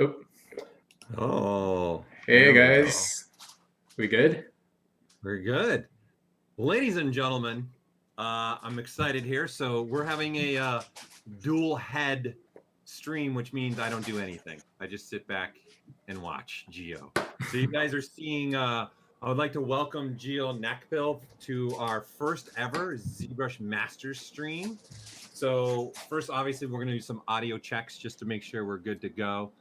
Oh, Oh, hey there we guys. We good? We're good. Ladies and gentlemen, I'm excited here. So we're having a dual head stream, which means I don't do anything. I just sit back and watch Gio. So you guys are seeing, I would like to welcome Gio Nakpil to our first ever ZBrush Masters stream. So first, obviously, we're going to do some audio checks just to make sure we're good to go.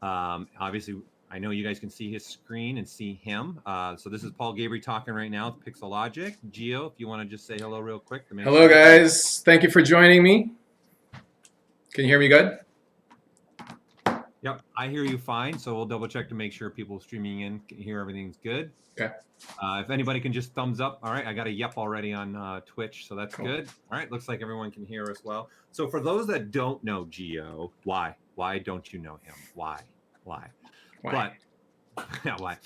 Obviously, I know you guys can see his screen and see him. So this is Paul Gabriel talking right now with Pixologic. Gio, if you want to just say hello real quick to make Hello sure. guys. Thank you for joining me. Can you hear me good? Yep, I hear you fine. So we'll double check to make sure people streaming in can hear everything's good. Okay. If anybody can just thumbs up. All right, I got a yep already on Twitch, so that's Cool. good. All right, looks like everyone can hear us well. So for those that don't know Gio, why? Why don't you know him? Why? But yeah, why?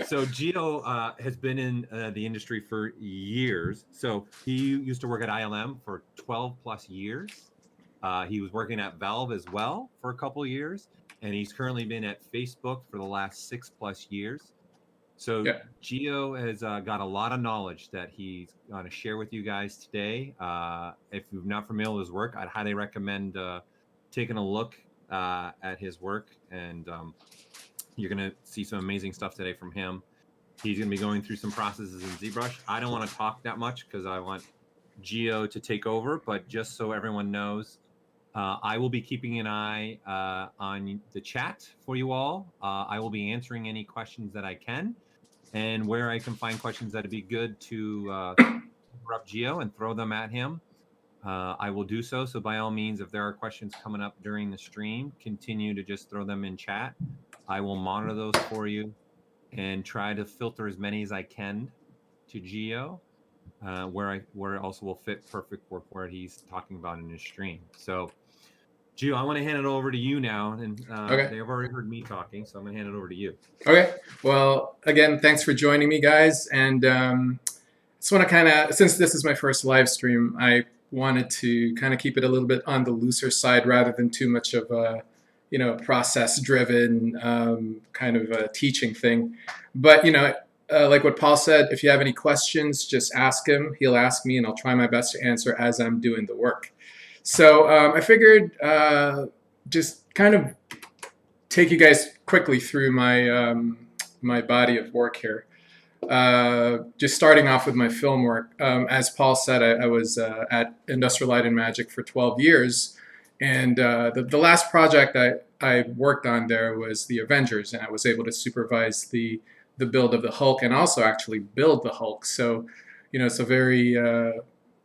So Gio has been in the industry for years. So he used to work at ILM for 12 plus years. He was working at Valve as well for a couple of years, and he's currently been at Facebook for the last 6 plus years. So Yeah. Gio has got a lot of knowledge that he's going to share with you guys today. If you're not familiar with his work, I'd highly recommend taking a look at his work, and you're going to see some amazing stuff today from him. He's going to be going through some processes in ZBrush. I don't want to talk that much because I want Gio to take over, but just so everyone knows, I will be keeping an eye on the chat for you all. I will be answering any questions that I can, and where I can find questions that'd be good to interrupt Gio and throw them at him, I will do so. So by all means, if there are questions coming up during the stream, continue to just throw them in chat. I will monitor those for you and try to filter as many as I can to Gio, where it also will fit perfect with where he's talking about in his stream. So Gio, I want to hand it over to you now, and Okay. they've already heard me talking, so I'm going to hand it over to you. Okay. Well, again, thanks for joining me, guys. And just want to since this is my first live stream, I wanted to kind of keep it a little bit on the looser side rather than too much of a, process-driven kind of a teaching thing. But like what Paul said, if you have any questions, just ask him. He'll ask me, and I'll try my best to answer as I'm doing the work. So I figured just kind of take you guys quickly through my my body of work here. Just starting off with my film work. As Paul said, I was at Industrial Light and Magic for 12 years. And the last project I worked on there was the Avengers, and I was able to supervise the build of the Hulk and also actually build the Hulk. So, it's a very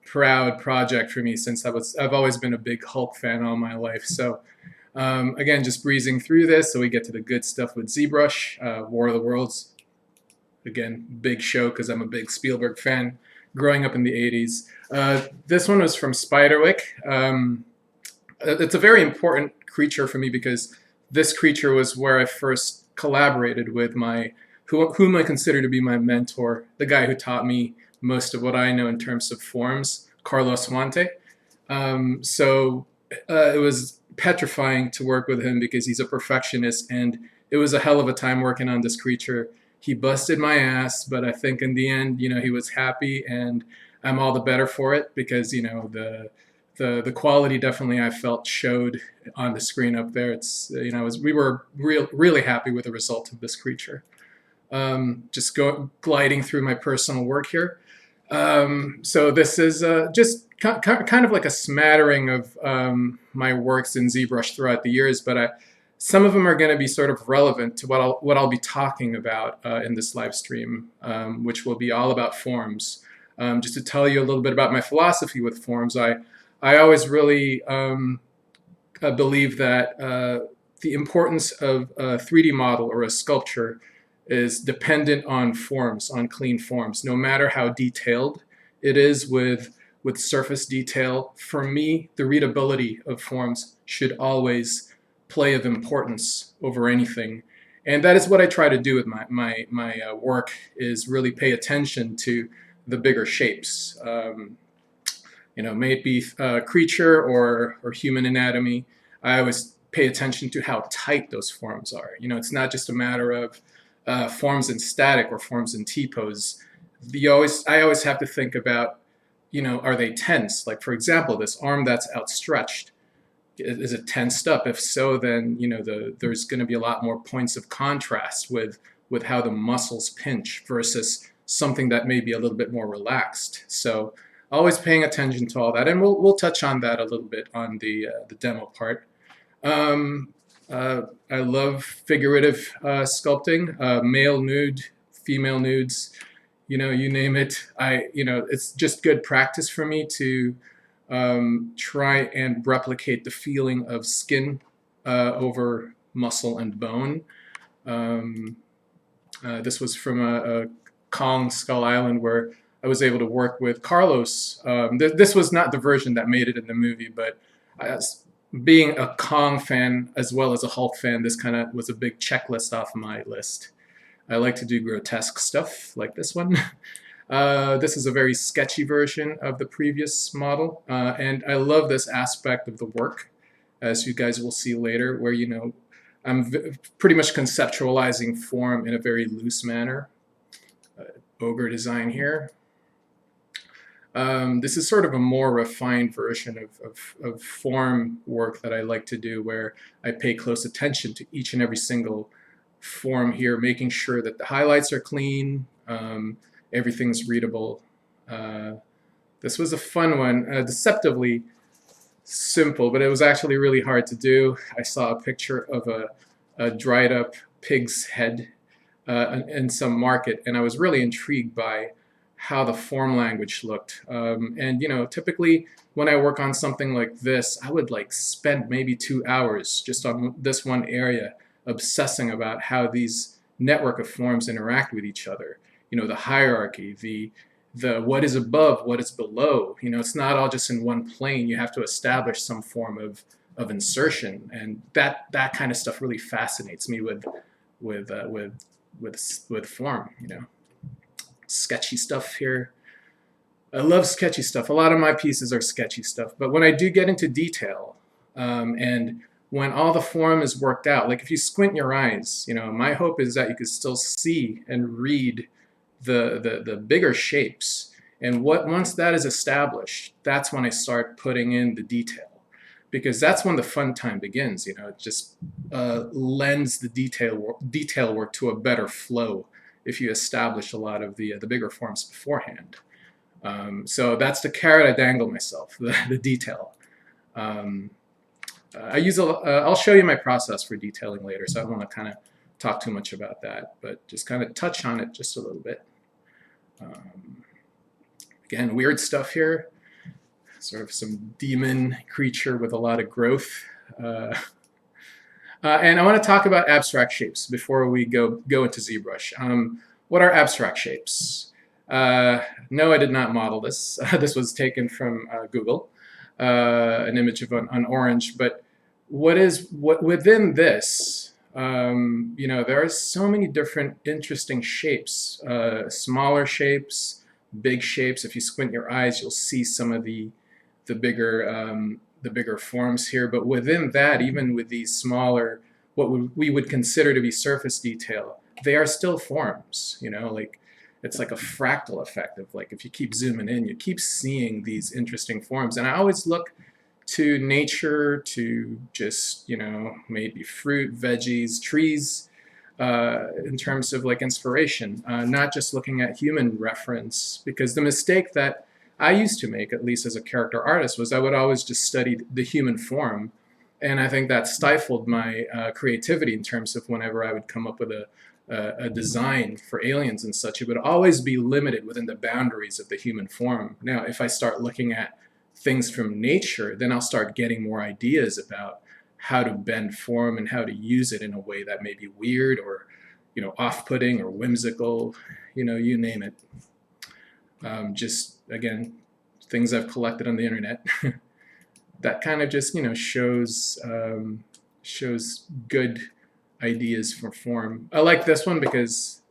proud project for me since I've always been a big Hulk fan all my life. So, again, just breezing through this, so we get to the good stuff with ZBrush, War of the Worlds. Again, big show because I'm a big Spielberg fan growing up in the 80s. This one was from Spiderwick. It's a very important creature for me because this creature was where I first collaborated with whom I consider to be my mentor, the guy who taught me most of what I know in terms of forms, Carlos Huante. So it was petrifying to work with him because he's a perfectionist, and it was a hell of a time working on this creature. He busted my ass, but I think in the end, he was happy, and I'm all the better for it because, the quality definitely I felt showed on the screen up there. It's, we were really happy with the result of this creature. Just gliding through my personal work here. So this is just kind of like a smattering of my works in ZBrush throughout the years, but some of them are going to be sort of relevant to what I'll be talking about in this live stream, which will be all about forms. Just to tell you a little bit about my philosophy with forms, I always really believe that the importance of a 3D model or a sculpture is dependent on forms, on clean forms, no matter how detailed it is with surface detail. For me, the readability of forms should always play of importance over anything. And that is what I try to do with my work, is really pay attention to the bigger shapes. May it be creature or human anatomy. I always pay attention to how tight those forms are. You know, it's not just a matter of forms in static or forms in T-pose. I always have to think about, you know, are they tense? Like, for example, this arm that's outstretched, is it tensed up? If so, then, you know, there's going to be a lot more points of contrast with how the muscles pinch versus something that may be a little bit more relaxed. So always paying attention to all that, and we'll touch on that a little bit on the demo part. I love figurative sculpting, male nude, female nudes, you know, you name it. You know, it's just good practice for me to try and replicate the feeling of skin over muscle and bone. This was from a Kong Skull Island where I was able to work with Carlos. This was not the version that made it in the movie, but being a Kong fan as well as a Hulk fan, this kind of was a big checklist off my list. I like to do grotesque stuff like this one. This is a very sketchy version of the previous model, and I love this aspect of the work, as you guys will see later, where, you know, I'm pretty much conceptualizing form in a very loose manner. Ogre design here. This is sort of a more refined version of form work that I like to do, where I pay close attention to each and every single form here, making sure that the highlights are clean, everything's readable. This was a fun one, deceptively simple, but it was actually really hard to do. I saw a picture of a dried up pig's head in some market, and I was really intrigued by how the form language looked. And, you know, typically when I work on something like this, I would like spend maybe 2 hours just on this one area, obsessing about how these network of forms interact with each other. You know, the hierarchy, the what is above, what is below. You know, it's not all just in one plane. You have to establish some form of insertion, and that kind of stuff really fascinates me with form. You know, sketchy stuff here. I love sketchy stuff. A lot of my pieces are sketchy stuff, but when I do get into detail, and when all the form is worked out, like if you squint your eyes, you know, my hope is that you could still see and read the bigger shapes. And once that is established, that's when I start putting in the detail, because that's when the fun time begins. You know, it just lends the detail work to a better flow if you establish a lot of the bigger forms beforehand. So that's the carrot I dangle myself, the detail. I'll show you my process for detailing later, so I don't want to kind of talk too much about that, but just kind of touch on it just a little bit. Again, weird stuff here. Sort of some demon creature with a lot of growth. And I want to talk about abstract shapes before we go into ZBrush. What are abstract shapes? No, I did not model this. This was taken from Google, an image of an orange. But what within this? You know, there are so many different interesting shapes, smaller shapes, big shapes. If you squint your eyes, you'll see some of the bigger forms here. But within that, even with these smaller, what we would consider to be surface detail, they are still forms. You know, like it's like a fractal effect of, like, if you keep zooming in, you keep seeing these interesting forms. And I always look to nature, to just, you know, maybe fruit, veggies, trees, in terms of like inspiration, not just looking at human reference. Because the mistake that I used to make, at least as a character artist, was I would always just study the human form, and I think that stifled my creativity in terms of whenever I would come up with a design for aliens and such. It would always be limited within the boundaries of the human form. Now, if I start looking at things from nature, then I'll start getting more ideas about how to bend form and how to use it in a way that may be weird or, you know, off-putting or whimsical, you know, you name it. Just, again, things I've collected on the internet that kind of just, you know, shows good ideas for form. I like this one because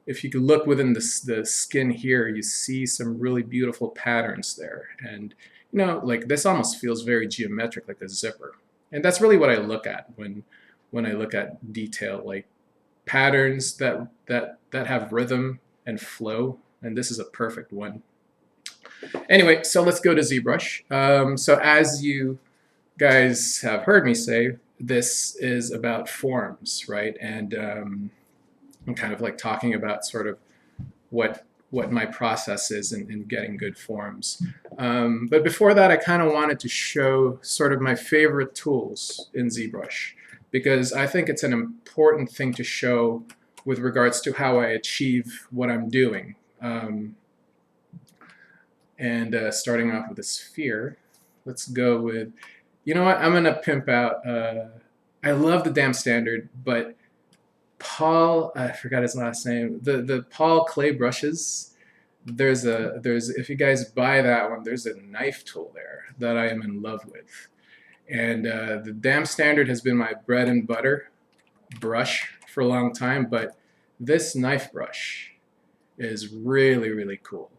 if you can look within the skin here, you see some really beautiful patterns there. And, you know, like this almost feels very geometric, like a zipper. And that's really what I look at when I look at detail, like patterns that have rhythm and flow. And this is a perfect one. Anyway, so let's go to ZBrush. So as you guys have heard me say, this is about forms, right? And I'm kind of like talking about sort of what my process is in getting good forms. But before that, I kind of wanted to show sort of my favorite tools in ZBrush, because I think it's an important thing to show with regards to how I achieve what I'm doing. Starting off with a sphere, let's go with, you know what, I'm gonna pimp out, I love the damn standard, but Paul, I forgot his last name, the Paul clay brushes, there's if you guys buy that one, there's a knife tool there that I am in love with. And the damn standard has been my bread and butter brush for a long time, but this knife brush is really, really cool.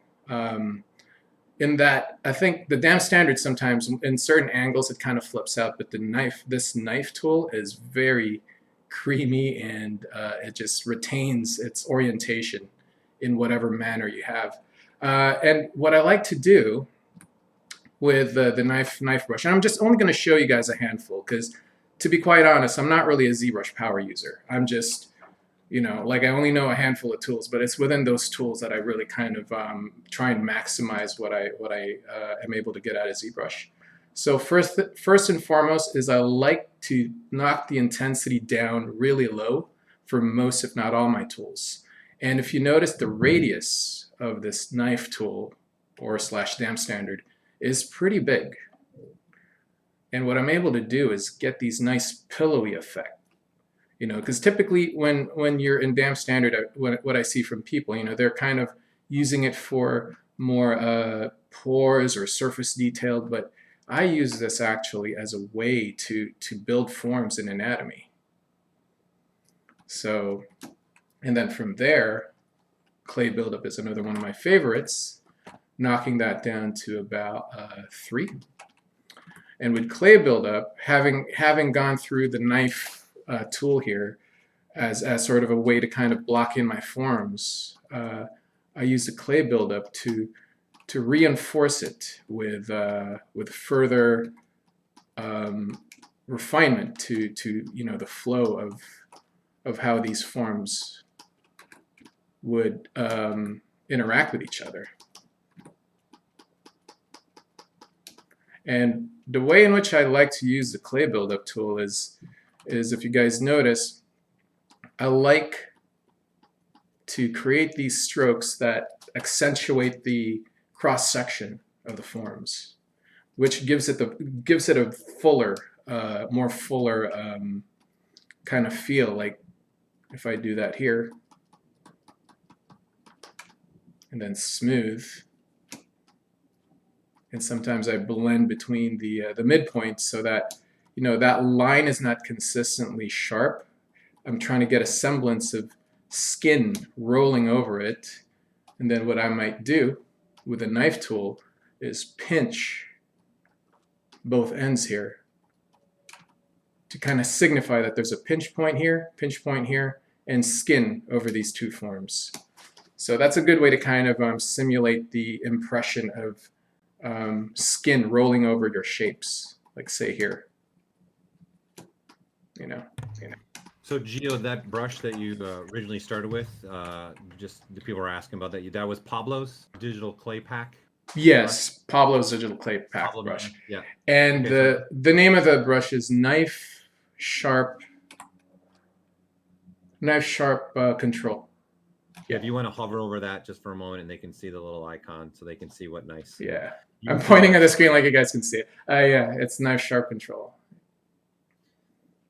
In that, I think the damn standard sometimes in certain angles it kind of flips out, but this knife tool is very creamy, and it just retains its orientation in whatever manner you have. And what I like to do with the knife brush, and I'm just only going to show you guys a handful, because to be quite honest, I'm not really a ZBrush power user. I'm just, you know, like I only know a handful of tools, but it's within those tools that I really kind of try and maximize what I am able to get out of ZBrush. So first and foremost is I like to knock the intensity down really low for most, if not all, my tools. And if you notice, the radius of this knife tool or / damn standard is pretty big. And what I'm able to do is get these nice pillowy effects. You know, because typically when you're in damn standard, what I see from people, you know, they're kind of using it for more pores or surface detail, but I use this actually as a way to build forms in anatomy. So, and then from there, clay buildup is another one of my favorites, knocking that down to about 3. And with clay buildup, having gone through the knife tool here as sort of a way to kind of block in my forms, I use the clay buildup to reinforce it with further refinement to you know, the flow of how these forms would interact with each other. And the way in which I like to use the clay buildup tool is if you guys notice, I like to create these strokes that accentuate the cross section of the forms, which gives it a fuller, more fuller kind of feel. Like if I do that here and then smooth, and sometimes I blend between the midpoints so that, you know, that line is not consistently sharp. I'm trying to get a semblance of skin rolling over it. And then what I might do with a knife tool is pinch both ends here to kind of signify that there's a pinch point here, and skin over these two forms. So that's a good way to kind of simulate the impression of skin rolling over your shapes, like say here. You know. So Gio, that brush that you originally started with, just the people were asking about that was Pablo's digital clay pack? Yes, brush? Pablo's digital clay pack brush. Yeah. And okay, the name of the brush is Knife Sharp Control. Yeah, if you want to hover over that just for a moment, and they can see the little icon, so they can see what nice. Yeah, I'm pointing at the screen like you guys can see it. Yeah, it's Knife Sharp Control.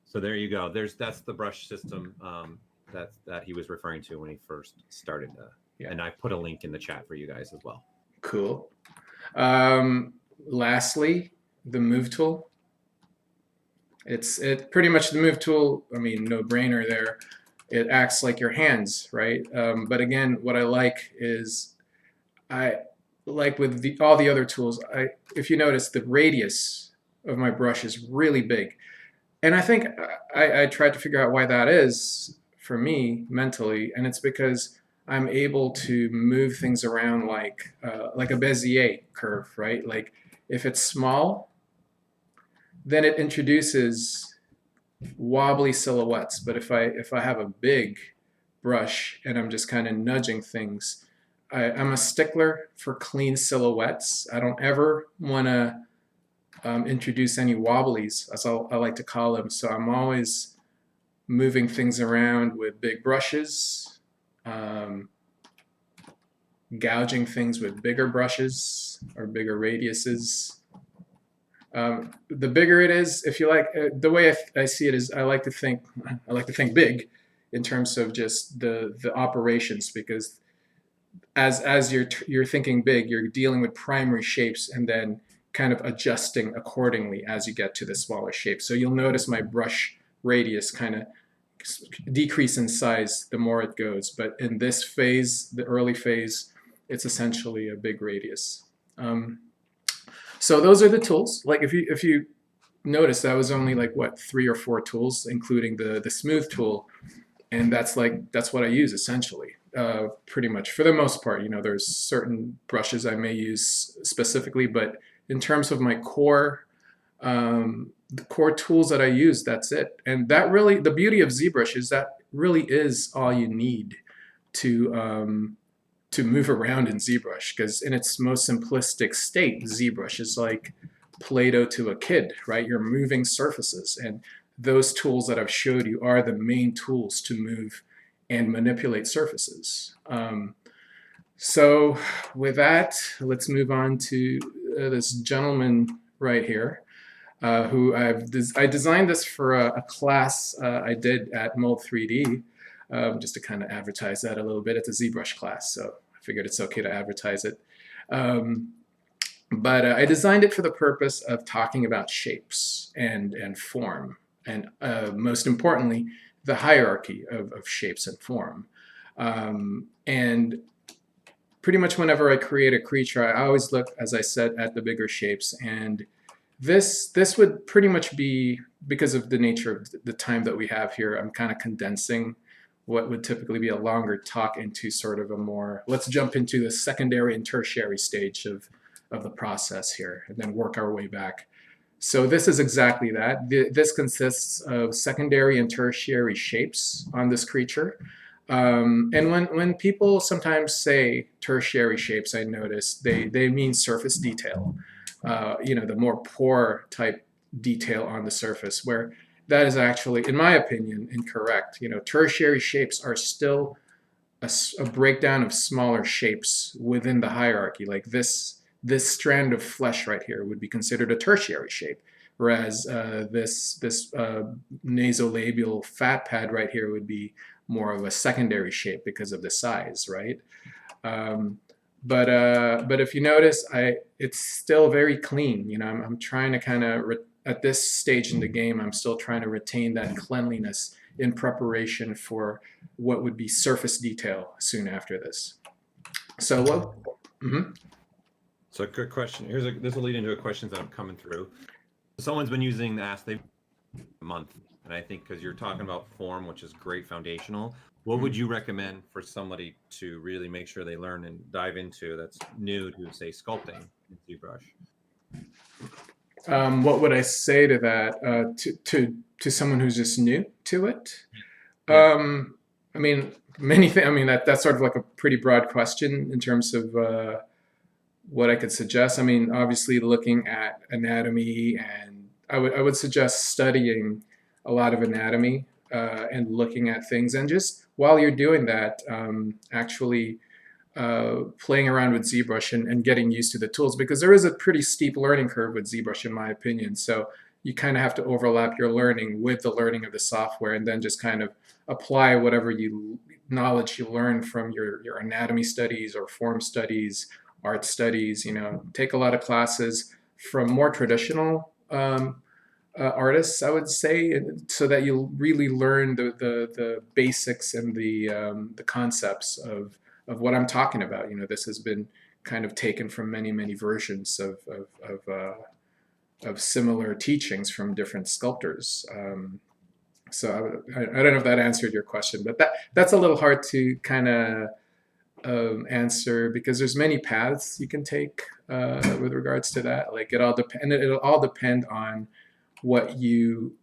So there you go. That's the brush system that he was referring to when he first started. Yeah. And I put a link in the chat for you guys as well. Cool. Lastly, the move tool. It's pretty much the move tool. I mean, no brainer there. It acts like your hands, right? But again, what I like is, I like with all the other tools, if you notice, the radius of my brush is really big. And I think I tried to figure out why that is for me mentally, and it's because I'm able to move things around like a Bezier curve, right? Like if it's small, then it introduces wobbly silhouettes. But if I have a big brush and I'm just kind of nudging things, I'm a stickler for clean silhouettes. I don't ever want to introduce any wobblies, as I like to call them. So I'm always moving things around with big brushes, um, gouging things with bigger brushes or bigger radiuses. The bigger it is, if you like, the way I see it is I like to think big in terms of just the operations, because as you're thinking big, you're dealing with primary shapes and then kind of adjusting accordingly as you get to the smaller shape. So you'll notice my brush radius kind of decrease in size the more it goes. But in this phase, the early phase, it's essentially a big radius. So those are the tools. Like if you notice, that was only like what, 3 or 4 tools, including the smooth tool, and that's what I use essentially. Pretty much for the most part. There's certain brushes I may use specifically, but in terms of my the core tools that I use, that's it. And that really, the beauty of ZBrush is that really is all you need to move around in ZBrush, because in its most simplistic state, ZBrush is like Play-Doh to a kid, right? You're moving surfaces, and those tools that I've showed you are the main tools to move and manipulate surfaces. So with that, let's move on to this gentleman right here, who I designed this for a class I did at Mold 3D, just to kind of advertise that a little bit. It's a ZBrush class, so I figured it's okay to advertise it. But I designed it for the purpose of talking about shapes and form, and most importantly, the hierarchy of shapes and form. And pretty much whenever I create a creature, I always look, as I said, at the bigger shapes. And this would pretty much be, because of the nature of the time that we have here, I'm kind of condensing what would typically be a longer talk into sort of a more, let's jump into the secondary and tertiary stage of the process here, and then work our way back. So this is exactly that. This consists of secondary and tertiary shapes on this creature. And when people sometimes say tertiary shapes, I notice they mean surface detail, the more pore type detail on the surface, where that is actually, in my opinion, incorrect. Tertiary shapes are still a breakdown of smaller shapes within the hierarchy. Like this strand of flesh right here would be considered a tertiary shape, whereas this nasolabial fat pad right here would be more of a secondary shape because of the size, right? But if you notice, it's still very clean. I'm trying to kind of, at this stage in the game, I'm still trying to retain that cleanliness in preparation for what would be surface detail soon after this. So what? Mm-hmm. So good question. This will lead into a question that I'm coming through. Someone's been using the Ask a month, and I think because you're talking about form, which is great foundational, what would you recommend for somebody to really make sure they learn and dive into that's new to, say, sculpting in ZBrush? What would I say to that? To someone who's just new to it? Yeah. I mean, many things. I mean, that's sort of like a pretty broad question in terms of what I could suggest. I mean, obviously looking at anatomy, and I would suggest studying a lot of anatomy and looking at things, and just while you're doing that, actually playing around with ZBrush and getting used to the tools, because there is a pretty steep learning curve with ZBrush, in my opinion. So you kind of have to overlap your learning with the learning of the software, and then just kind of apply whatever knowledge you learn from your anatomy studies or form studies, art studies. Take a lot of classes from more traditional artists, I would say, so that you'll really learn the basics and the concepts of what I'm talking about. This has been kind of taken from many versions similar teachings from different sculptors. So I don't know if that answered your question, but that's a little hard to kind of answer because there's many paths you can take with regards to that. Like it'll all depend on what you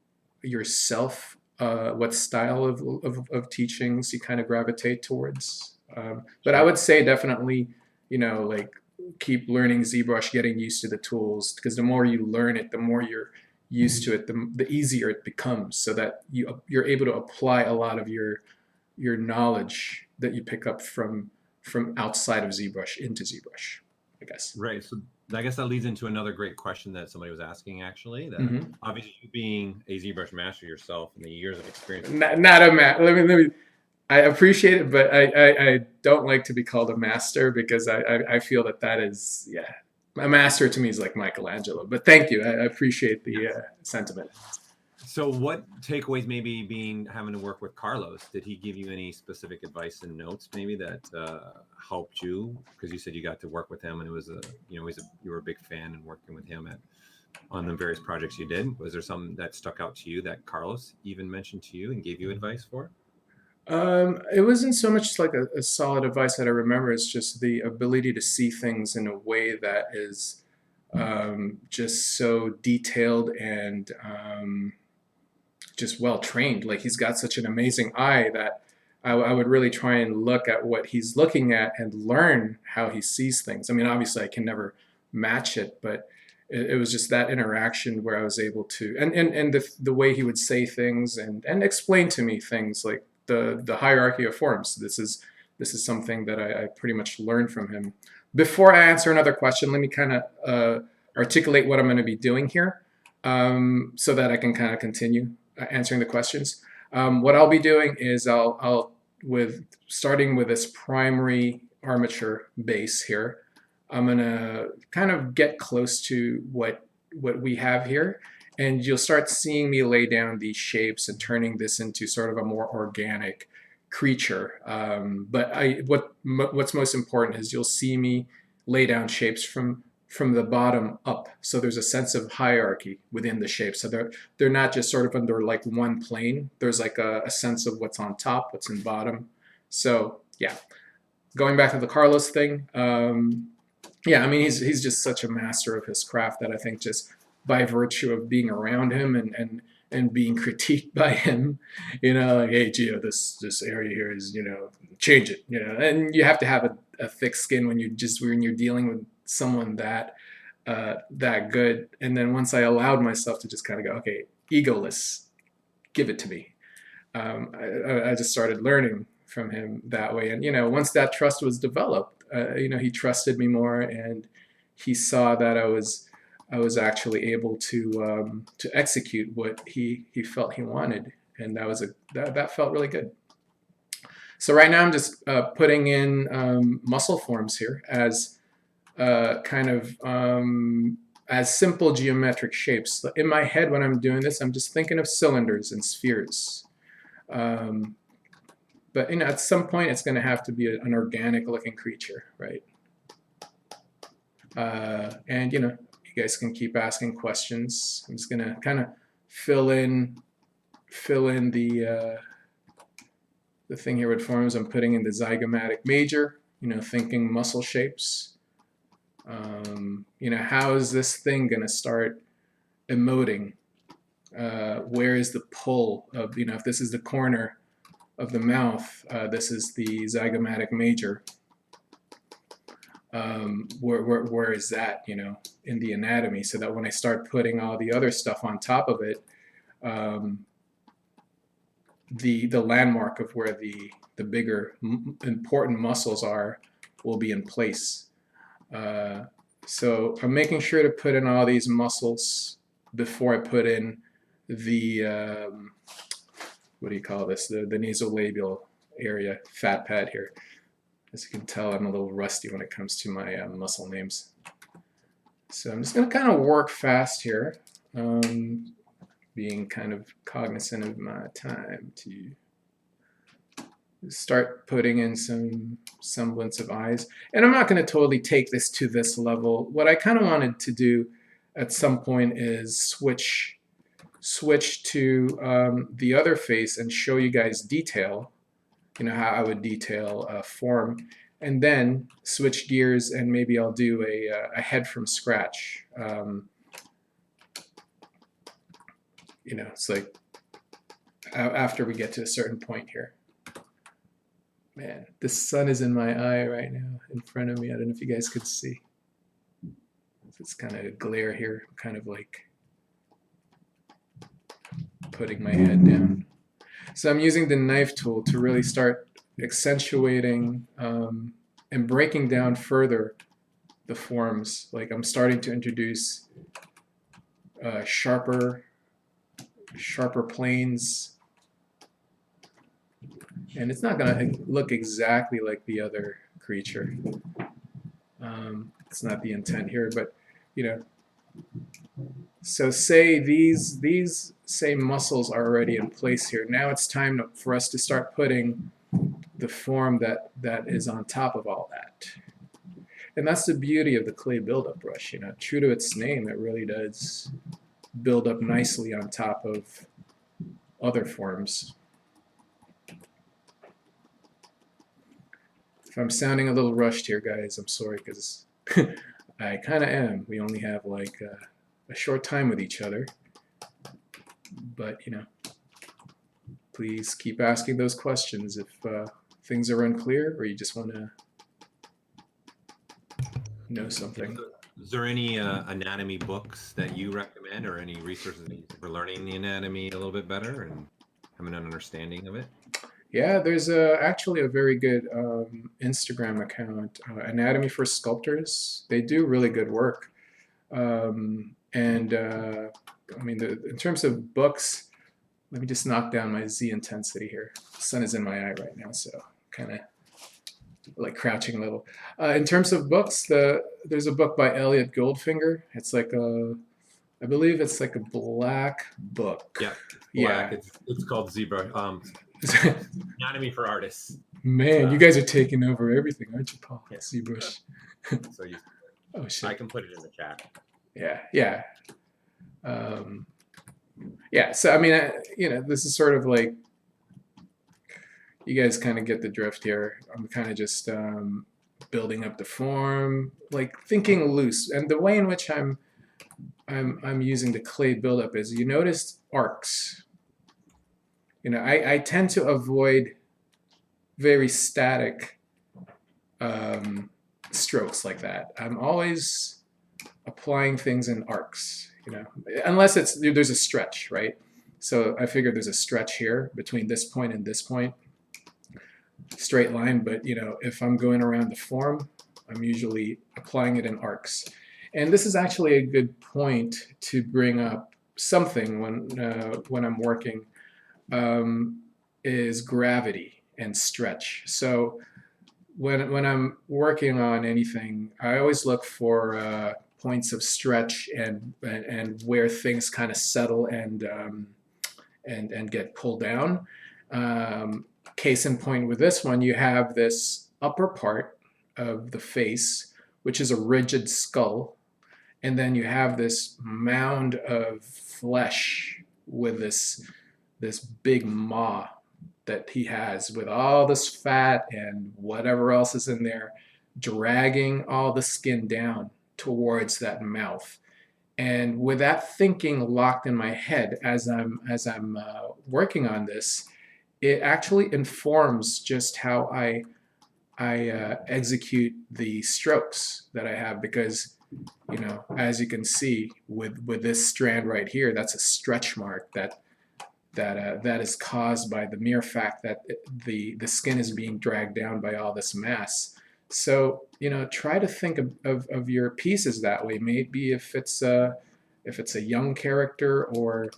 yourself, what style of teachings you kind of gravitate towards. But I Sure. would say definitely, like keep learning ZBrush, getting used to the tools, because the more you learn it, the more you're used to it, the easier it becomes, so that you're able to apply a lot of your knowledge that you pick up from outside of ZBrush into ZBrush, I guess. Right. So I guess that leads into another great question that somebody was asking, actually, that Mm-hmm. obviously you being a ZBrush master yourself and the years of experience. Not a let me I appreciate it, but I don't like to be called a master, because I feel that is, yeah, a master to me is like Michelangelo. But thank you, I appreciate the sentiment. So what takeaways, maybe having to work with Carlos, did he give you any specific advice and notes maybe that helped you? Because you said you got to work with him and it was you were a big fan and working with him on the various projects you did. Was there something that stuck out to you that Carlos even mentioned to you and gave you advice for? It wasn't so much like a solid advice that I remember. It's just the ability to see things in a way that is just so detailed and just well trained. Like he's got such an amazing eye that I would really try and look at what he's looking at and learn how he sees things. I mean, obviously, I can never match it, but it was just that interaction where I was able to, and the way he would say things and explain to me things like the hierarchy of forms. This is something that I pretty much learned from him. Before I answer another question, let me kind of articulate what I'm going to be doing here, so that I can kind of continue answering the questions. What I'll be doing is starting with this primary armature base here, I'm gonna kind of get close to what we have here, and you'll start seeing me lay down these shapes and turning this into sort of a more organic creature. But what's most important is you'll see me lay down shapes from the bottom up. So there's a sense of hierarchy within the shapes. So they're not just sort of under like one plane. There's like a sense of what's on top, what's in bottom. So yeah, going back to the Carlos thing. Yeah, I mean he's just such a master of his craft that I think just by virtue of being around him and being critiqued by him, like, hey Gio, this area here is, change it, and you have to have a thick skin when you're dealing with someone that good. And then once I allowed myself to just kind of go, okay, egoless, give it to me. I just started learning from him that way, and once that trust was developed, he trusted me more, and he saw that I was actually able to execute what he felt he wanted, and that felt really good. So right now I'm just putting in muscle forms here as kind of as simple geometric shapes. In my head when I'm doing this, I'm just thinking of cylinders and spheres. But at some point it's going to have to be an organic looking creature, right? And you guys can keep asking questions. I'm just going to kind of fill in the thing here with forms. I'm putting in the zygomatic major, thinking muscle shapes. How is this thing going to start emoting? Where is the pull of, if this is the corner of the mouth, this is the zygomatic major. Where is that, in the anatomy, so that when I start putting all the other stuff on top of it, the landmark of where the bigger important muscles are will be in place. So I'm making sure to put in all these muscles before I put in the what do you call this? The nasolabial area, fat pad here. As you can tell, I'm a little rusty when it comes to my muscle names. So I'm just going to kind of work fast here, being kind of cognizant of my time to start putting in some semblance of eyes. And I'm not going to totally take this to this level. What I kind of wanted to do at some point is switch to the other face and show you guys detail, you know, how I would detail a form, and then switch gears and maybe I'll do a head from scratch. You know, it's like after we get to a certain point here. Man, the sun is in my eye right now in front of me. I don't know if you guys could see. It's kind of a glare here, kind of like putting my head down. So I'm using the knife tool to really start accentuating and breaking down further the forms. Like I'm starting to introduce sharper planes. And it's not going to look exactly like the other creature. It's not the intent here, but you know. So say these same muscles are already in place here. Now it's time for us to start putting the form that is on top of all that. And that's the beauty of the clay buildup brush. You know, true to its name, it really does build up nicely on top of other forms. If I'm sounding a little rushed here, guys, I'm sorry, because I kind of am. We only have like a short time with each other. But, you know, please keep asking those questions if things are unclear or you just want to know something. Is there any anatomy books that you recommend or any resources for learning the anatomy a little bit better and having an understanding of it? Yeah, there's actually a very good Instagram account, Anatomy for Sculptors. They do really good work. I mean, in terms of books, let me just knock down my Z intensity here. The sun is in my eye right now, so kind of like crouching a little. In terms of books, there's a book by Elliot Goldfinger. It's like I believe it's like a black book. Yeah, black. Yeah. It's called ZBrush. Anatomy for Artists. Man, you guys are taking over everything, aren't you, Paul? Yeah. ZBrush. So you. Oh shit. I can put it in the chat. Yeah, yeah. Yeah, so I mean, you know, this is sort of like, you guys kind of get the drift here. I'm kind of just building up the form, like thinking loose. And the way in which I'm using the clay buildup is, you notice arcs. You know, I tend to avoid very static strokes like that. I'm always applying things in arcs, you know, unless there's a stretch, right? So I figured there's a stretch here between this point and this point, straight line. But you know, if I'm going around the form, I'm usually applying it in arcs. And this is actually a good point to bring up something when I'm working, is gravity and stretch. So when I'm working on anything, I always look for points of stretch and where things kind of settle and get pulled down. Case in point with this one, you have this upper part of the face, which is a rigid skull, and then you have this mound of flesh with this big maw that he has with all this fat and whatever else is in there, dragging all the skin down towards that mouth. And with that thinking locked in my head as I'm working on this, it actually informs just how I execute the strokes that I have, because you know, as you can see with this strand right here, that's a stretch mark that is caused by the mere fact that the skin is being dragged down by all this mass. So you know, try to think of your pieces that way. Maybe if it's a young character or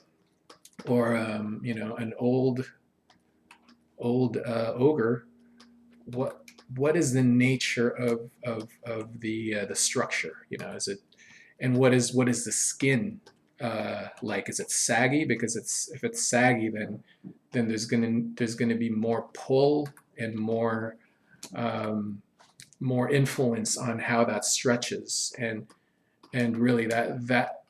you know, an old ogre, what is the nature of the structure? You know, is it, and what is the skin like? Is it saggy? Because if it's saggy, then there's gonna be more pull and more influence on how that stretches, and really that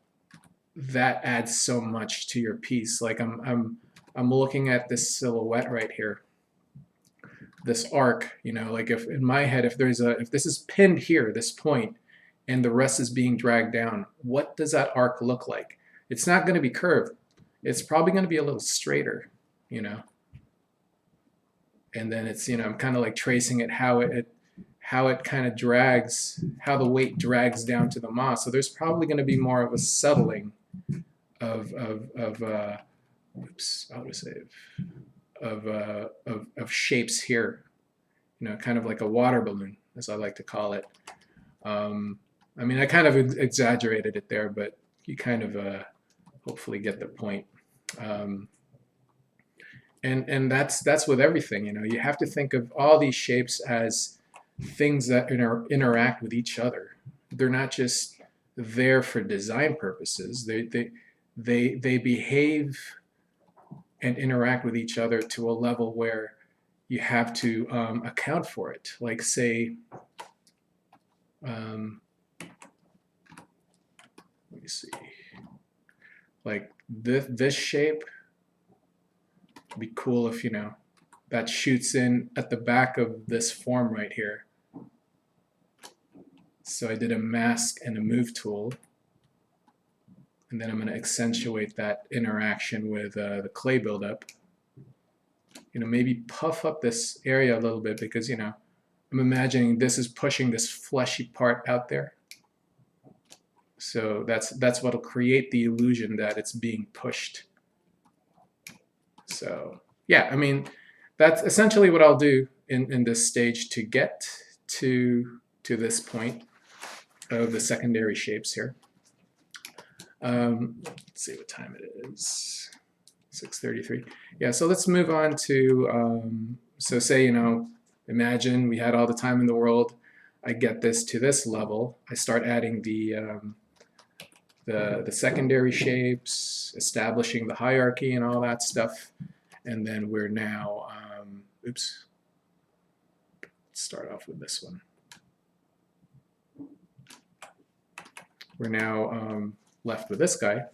that adds so much to your piece. Like I'm looking at this silhouette right here, this arc, you know, like if in my head, if this is pinned here, this point, and the rest is being dragged down, what does that arc look like? It's not going to be curved. It's probably going to be a little straighter, you know. And then it's, you know, I'm kind of like tracing it, how it kind of drags, how the weight drags down to the moss. So there's probably going to be more of a settling of oops, autosave, of shapes here, you know, kind of like a water balloon, as I like to call it. I mean, I kind of exaggerated it there, but you kind of hopefully get the point. And that's with everything, you know. You have to think of all these shapes as things that interact with each other. They're not just there for design purposes. They behave and interact with each other to a level where you have to account for it. Like say, let me see, like this shape would be cool if, you know, that shoots in at the back of this form right here. So I did a mask and a move tool, and then I'm going to accentuate that interaction with the clay buildup. You know, maybe puff up this area a little bit, because, you know, I'm imagining this is pushing this fleshy part out there. So that's what'll create the illusion that it's being pushed. So yeah, I mean, that's essentially what I'll do in this stage to get to this point of the secondary shapes here. Let's see what time it is. 6:33. Yeah, so let's move on to, so say, you know, imagine we had all the time in the world. I get this to this level. I start adding the secondary shapes, establishing the hierarchy and all that stuff. And then we're now, oops, let's start off with this one. We're now left with this guy.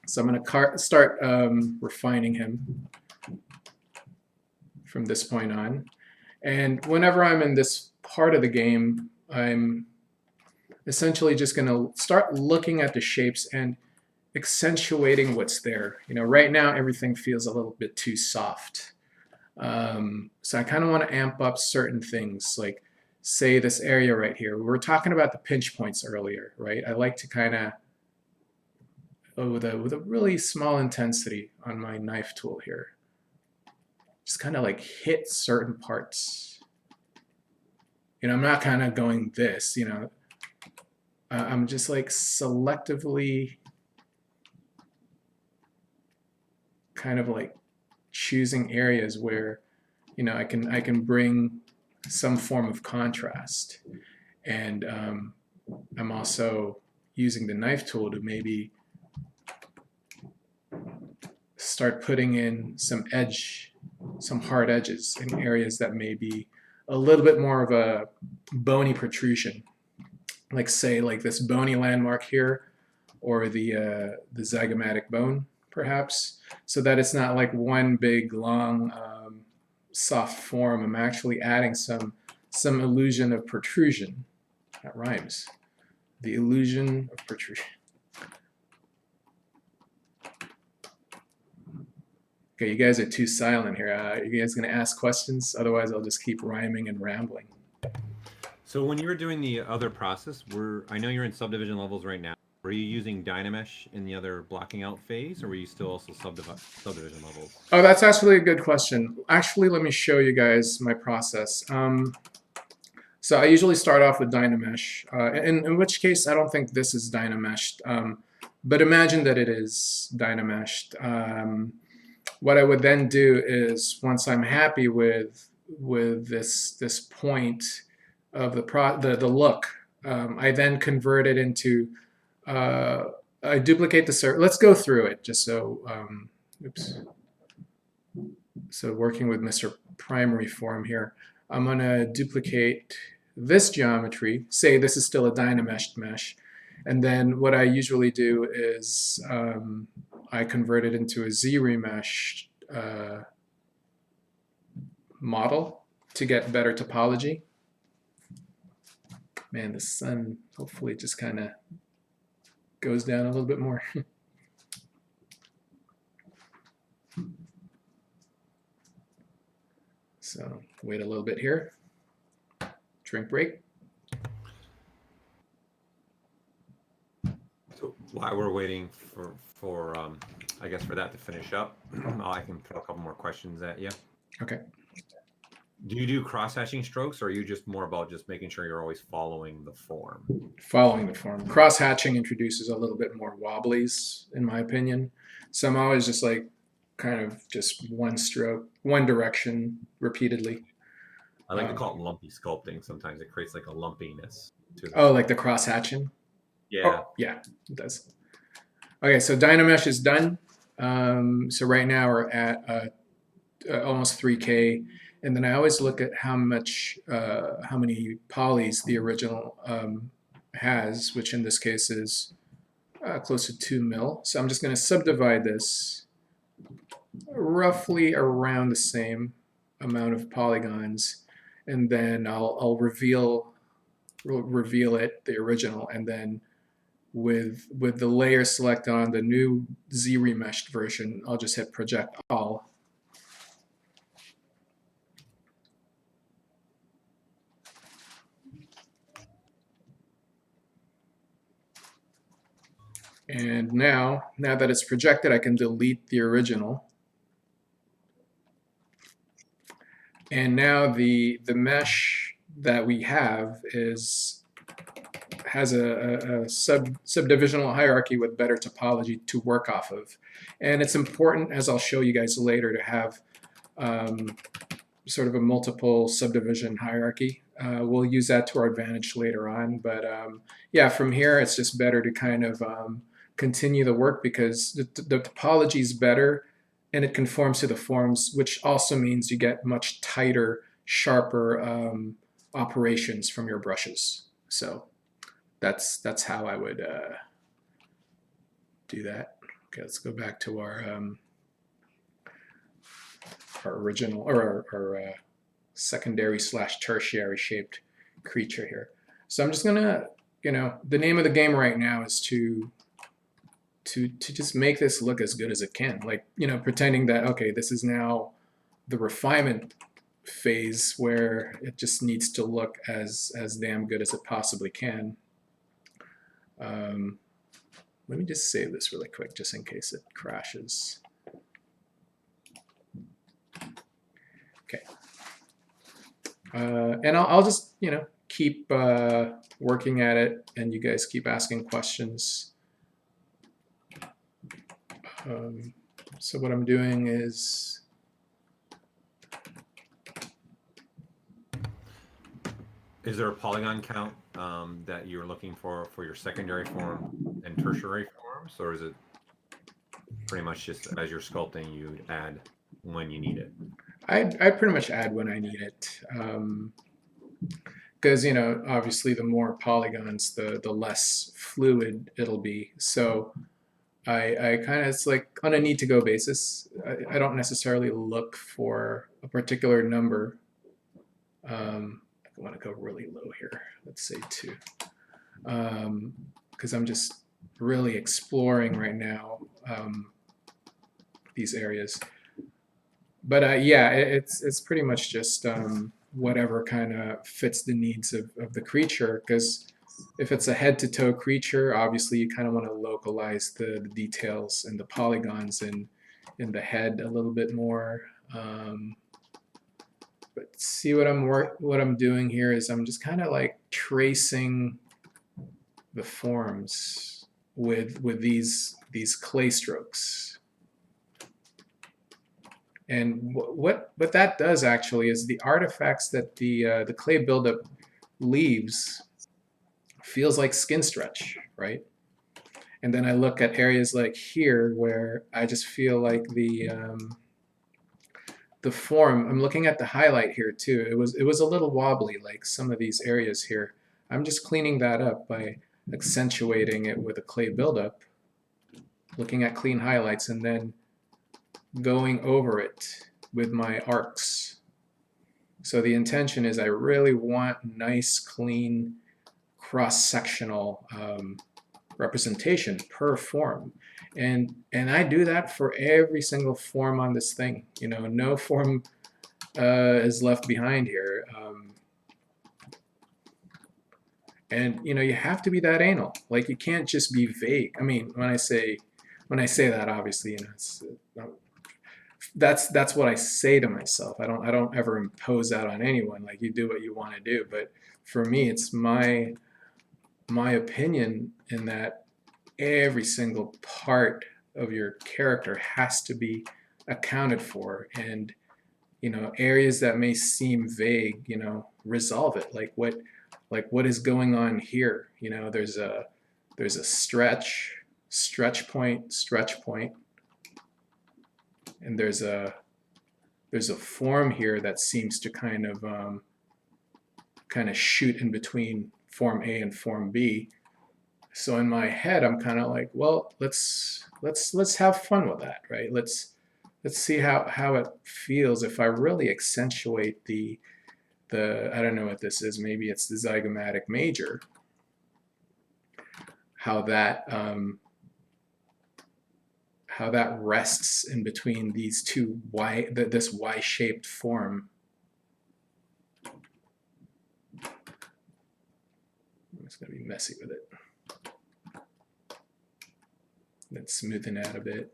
So I'm going to start refining him from this point on. And whenever I'm in this part of the game, I'm essentially just going to start looking at the shapes and accentuating what's there. You know, right now everything feels a little bit too soft. So I kind of want to amp up certain things, like say this area right here. We were talking about the pinch points earlier, right? I like to kind of, with a really small intensity on my knife tool here, just kind of like hit certain parts. You know, I'm not kind of going this, you know, I'm just like selectively kind of like choosing areas where, you know, I can bring some form of contrast. And I'm also using the knife tool to maybe start putting in some edge, some hard edges in areas that may be a little bit more of a bony protrusion. Like say like this bony landmark here, or the zygomatic bone perhaps, so that it's not like one big long soft form. I'm actually adding some illusion of protrusion. That rhymes. The illusion of protrusion. Okay, you guys are too silent here. Are you guys going to ask questions? Otherwise, I'll just keep rhyming and rambling. So when you were doing the other process, I know you're in subdivision levels right now. Were you using Dynamesh in the other blocking out phase, or were you still also subdivision levels? Oh, that's actually a good question. Actually, let me show you guys my process. So I usually start off with Dynamesh, in which case I don't think this is Dynameshed, but imagine that it is Dynameshed. What I would then do is, once I'm happy with this point of the look, I then convert it into, I duplicate the circle. Let's go through it just so, oops. So working with Mr. Primary Form here, I'm going to duplicate this geometry. Say this is still a Dynameshed mesh. And then what I usually do is I convert it into a ZRemesh model to get better topology. Man, the sun hopefully just kind of goes down a little bit more. So wait a little bit here. Drink break. So while we're waiting for I guess for that to finish up, I can throw a couple more questions at you. Okay. Do you do cross-hatching strokes, or are you just more about just making sure you're always following the form? Following the form. Cross-hatching introduces a little bit more wobblies, in my opinion. So I'm always just like kind of just one stroke, one direction repeatedly. I like to call it lumpy sculpting. Sometimes it creates like a lumpiness to the Oh, like the cross-hatching? Yeah. Oh, yeah, it does. Okay, so Dynamesh is done. So right now we're at almost 3K. And then I always look at how many polys the original has, which in this case is close to 2 mil. So I'm just going to subdivide this roughly around the same amount of polygons, and then I'll reveal it, the original, and then with the layer select on the new Z-remeshed version, I'll just hit project all. And now that it's projected, I can delete the original. And now the mesh that we have has a subdivisional hierarchy with better topology to work off of. And it's important, as I'll show you guys later, to have sort of a multiple subdivision hierarchy. We'll use that to our advantage later on. But yeah, from here, it's just better to kind of continue the work because the topology is better and it conforms to the forms, which also means you get much tighter, sharper operations from your brushes. So that's how I would do that. Okay, let's go back to our original or our secondary / tertiary shaped creature here. So I'm just gonna, the name of the game right now is to just make this look as good as it can. Like, pretending that, okay, this is now the refinement phase where it just needs to look as damn good as it possibly can. Let me just save this really quick just in case it crashes. Okay. And I'll just, keep working at it, and you guys keep asking questions. So what I'm doing is there a polygon count that you're looking for your secondary form and tertiary forms, or is it pretty much just as you're sculpting you add when you need it? I pretty much add when I need it, because obviously the more polygons, the less fluid it'll be. So I kind of, it's like on a need to go basis. I don't necessarily look for a particular number. I want to go really low here. Let's say 2, because I'm just really exploring right now these areas. But yeah, it's pretty much just whatever kind of fits the needs of the creature, because if it's a head-to-toe creature, obviously you kind of want to localize the details and the polygons in the head a little bit more. But see what I'm doing here is I'm just kind of like tracing the forms with these clay strokes. And what that does actually is the artifacts that the clay buildup leaves feels like skin stretch, right? And then I look at areas like here where I just feel like the form, I'm looking at the highlight here too. It was a little wobbly, like some of these areas here. I'm just cleaning that up by accentuating it with a clay buildup, looking at clean highlights, and then going over it with my arcs. So the intention is I really want nice, clean, cross-sectional representation per form. And I do that for every single form on this thing. You know, no form is left behind here. And you know, you have to be that anal. Like, you can't just be vague. I mean, when I say that, obviously, you know, it's that's what I say to myself. I don't ever impose that on anyone. Like, you do what you want to do. But for me, it's my opinion in that every single part of your character has to be accounted for, and you know, areas that may seem vague, you know, resolve it. Like what is going on here? You know, there's a stretch point, and there's a form here that seems to kind of shoot in between form A and form B. So in my head, I'm kind of like, well, let's have fun with that, right? Let's see how it feels if I really accentuate the I don't know what this is. Maybe it's the zygomatic major. How that rests in between these two this Y-shaped form. I'm just gonna be messy with it. Let's smoothen out a bit.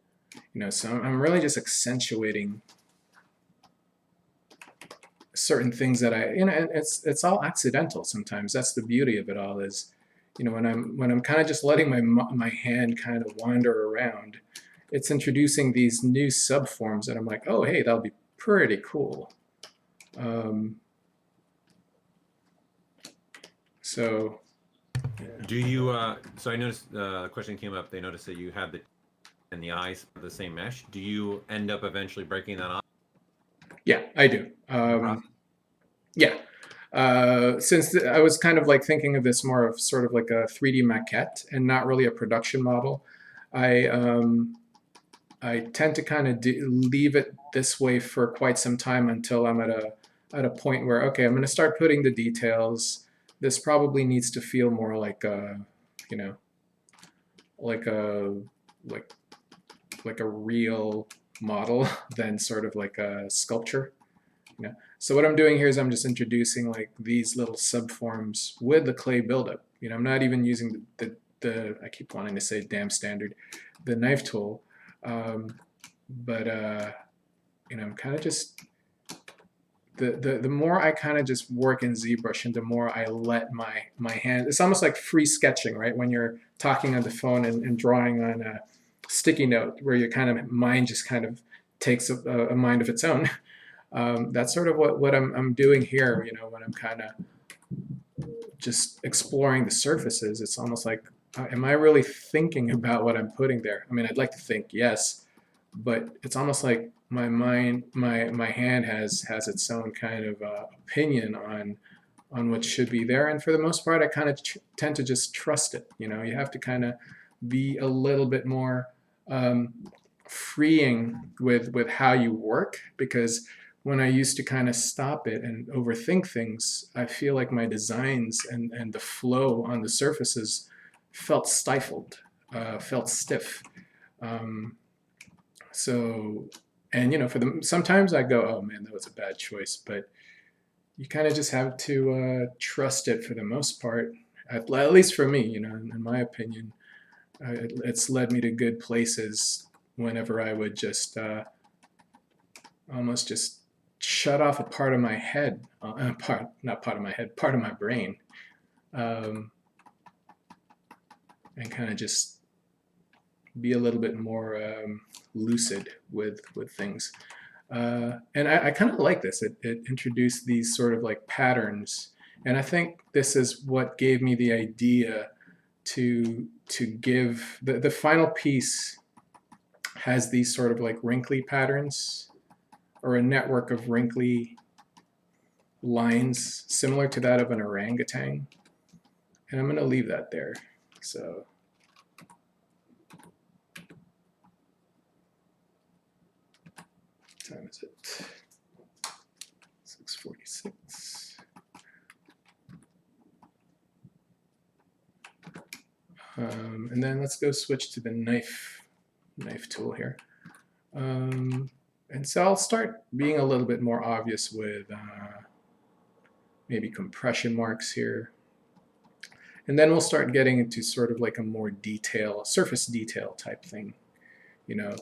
You know, so I'm really just accentuating certain things that you know, and it's all accidental sometimes. That's the beauty of it all, is, you know, when I'm kind of just letting my hand kind of wander around, it's introducing these new subforms that I'm like, oh, hey, that'll be pretty cool. So do you so I noticed the question came up, they noticed that you have the eyes of the same mesh. Do you end up eventually breaking that off? Yeah, I do. Yeah. Since I was kind of like thinking of this more of sort of like a 3D maquette and not really a production model, I tend to kind of leave it this way for quite some time until I'm at a point where, okay, I'm going to start putting the details. This probably needs to feel more like a, you know, like a real model than sort of like a sculpture. You know? So what I'm doing here is I'm just introducing like these little subforms with the clay buildup. You know, I'm not even using the I keep wanting to say damn standard, the knife tool, but you know, I'm kind of just the more I kind of just work in ZBrush, and the more I let my hand. It's almost like free sketching, right? When you're talking on the phone and drawing on a sticky note, where your kind of mind just kind of takes a mind of its own. That's sort of what I'm doing here. You know, when I'm kind of just exploring the surfaces, it's almost like, am I really thinking about what I'm putting there? I mean, I'd like to think yes, but it's almost like my mind, my hand has its own kind of opinion on what should be there, and for the most part, I kind of tend to just trust it. You know, you have to kind of be a little bit more freeing with how you work, because when I used to kind of stop it and overthink things, I feel like my designs and the flow on the surfaces felt stifled, felt stiff. So, and you know, sometimes I go, oh man, that was a bad choice, but you kind of just have to trust it for the most part. At least for me, you know, in my opinion, it's led me to good places whenever I would just almost just shut off a part of my head, part of my brain, and kind of just be a little bit more lucid with things. And I kind of like this. It introduced these sort of like patterns, and I think this is what gave me the idea to give the final piece has these sort of like wrinkly patterns, or a network of wrinkly lines similar to that of an orangutan. And I'm going to leave that there. So what time is it? 6:46. And then let's go switch to the knife tool here. And so I'll start being a little bit more obvious with maybe compression marks here. And then we'll start getting into sort of like a more surface detail type thing. You know,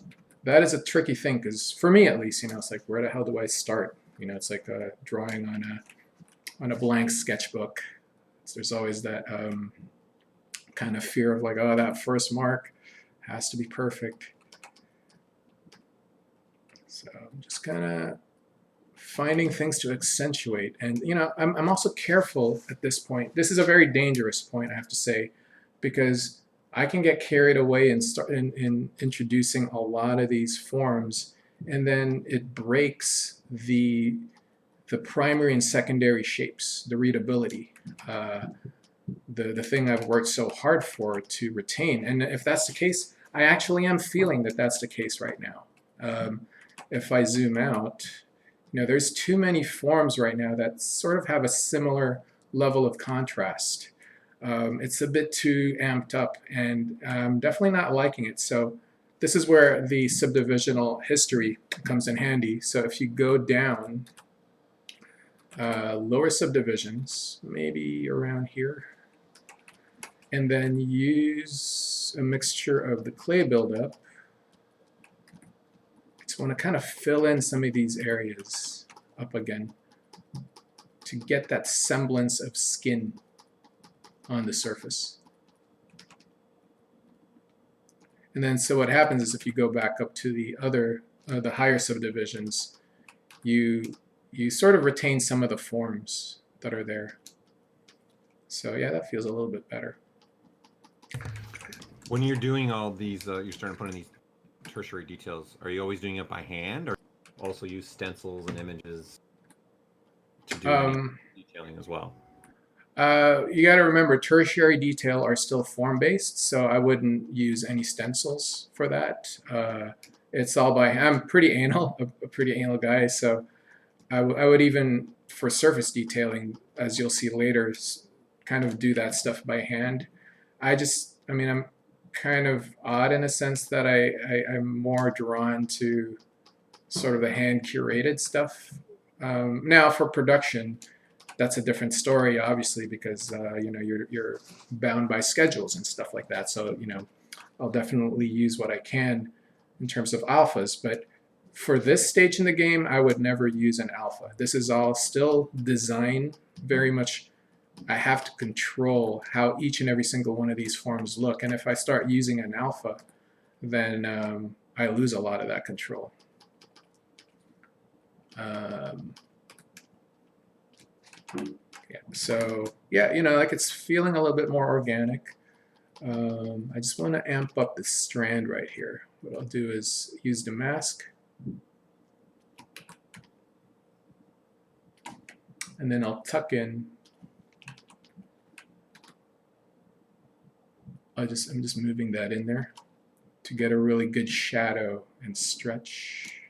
that is a tricky thing because for me at least, you know, it's like, where the hell do I start? You know, it's like drawing on a blank sketchbook. So there's always that kind of fear of like, oh, that first mark has to be perfect. So I'm just kind of finding things to accentuate. And, you know, I'm also careful at this point. This is a very dangerous point, I have to say, because I can get carried away and start in introducing a lot of these forms, and then it breaks the primary and secondary shapes, the readability, the thing I've worked so hard for to retain. And if that's the case, I actually am feeling that that's the case right now. If I zoom out, you know, there's too many forms right now that sort of have a similar level of contrast. It's a bit too amped up, and I'm definitely not liking it. So this is where the subdivisional history comes in handy. So if you go down, lower subdivisions, maybe around here, and then use a mixture of the clay buildup. I want to kind of fill in some of these areas up again to get that semblance of skin on the surface. And then so what happens is if you go back up to the other, the higher subdivisions, you sort of retain some of the forms that are there. So yeah, that feels a little bit better. When you're doing all these, you're starting to put in these tertiary details, are you always doing it by hand, or also use stencils and images to do any detailing as well? You got to remember, tertiary detail are still form-based, so I wouldn't use any stencils for that. It's all by hand. I'm pretty anal, a pretty anal guy, so I would even, for surface detailing, as you'll see later, kind of do that stuff by hand. I mean, I'm kind of odd in a sense that I'm more drawn to sort of the hand-curated stuff. Now, for production, that's a different story, obviously, because you know, you're bound by schedules and stuff like that. So, you know, I'll definitely use what I can in terms of alphas. But for this stage in the game, I would never use an alpha. This is all still design, very much. I have to control how each and every single one of these forms look. And if I start using an alpha, then I lose a lot of that control. Yeah, so yeah, you know, like it's feeling a little bit more organic. I just want to amp up the strand right here. What I'll do is use the mask, and then I'll tuck in. I'm just moving that in there to get a really good shadow and stretch.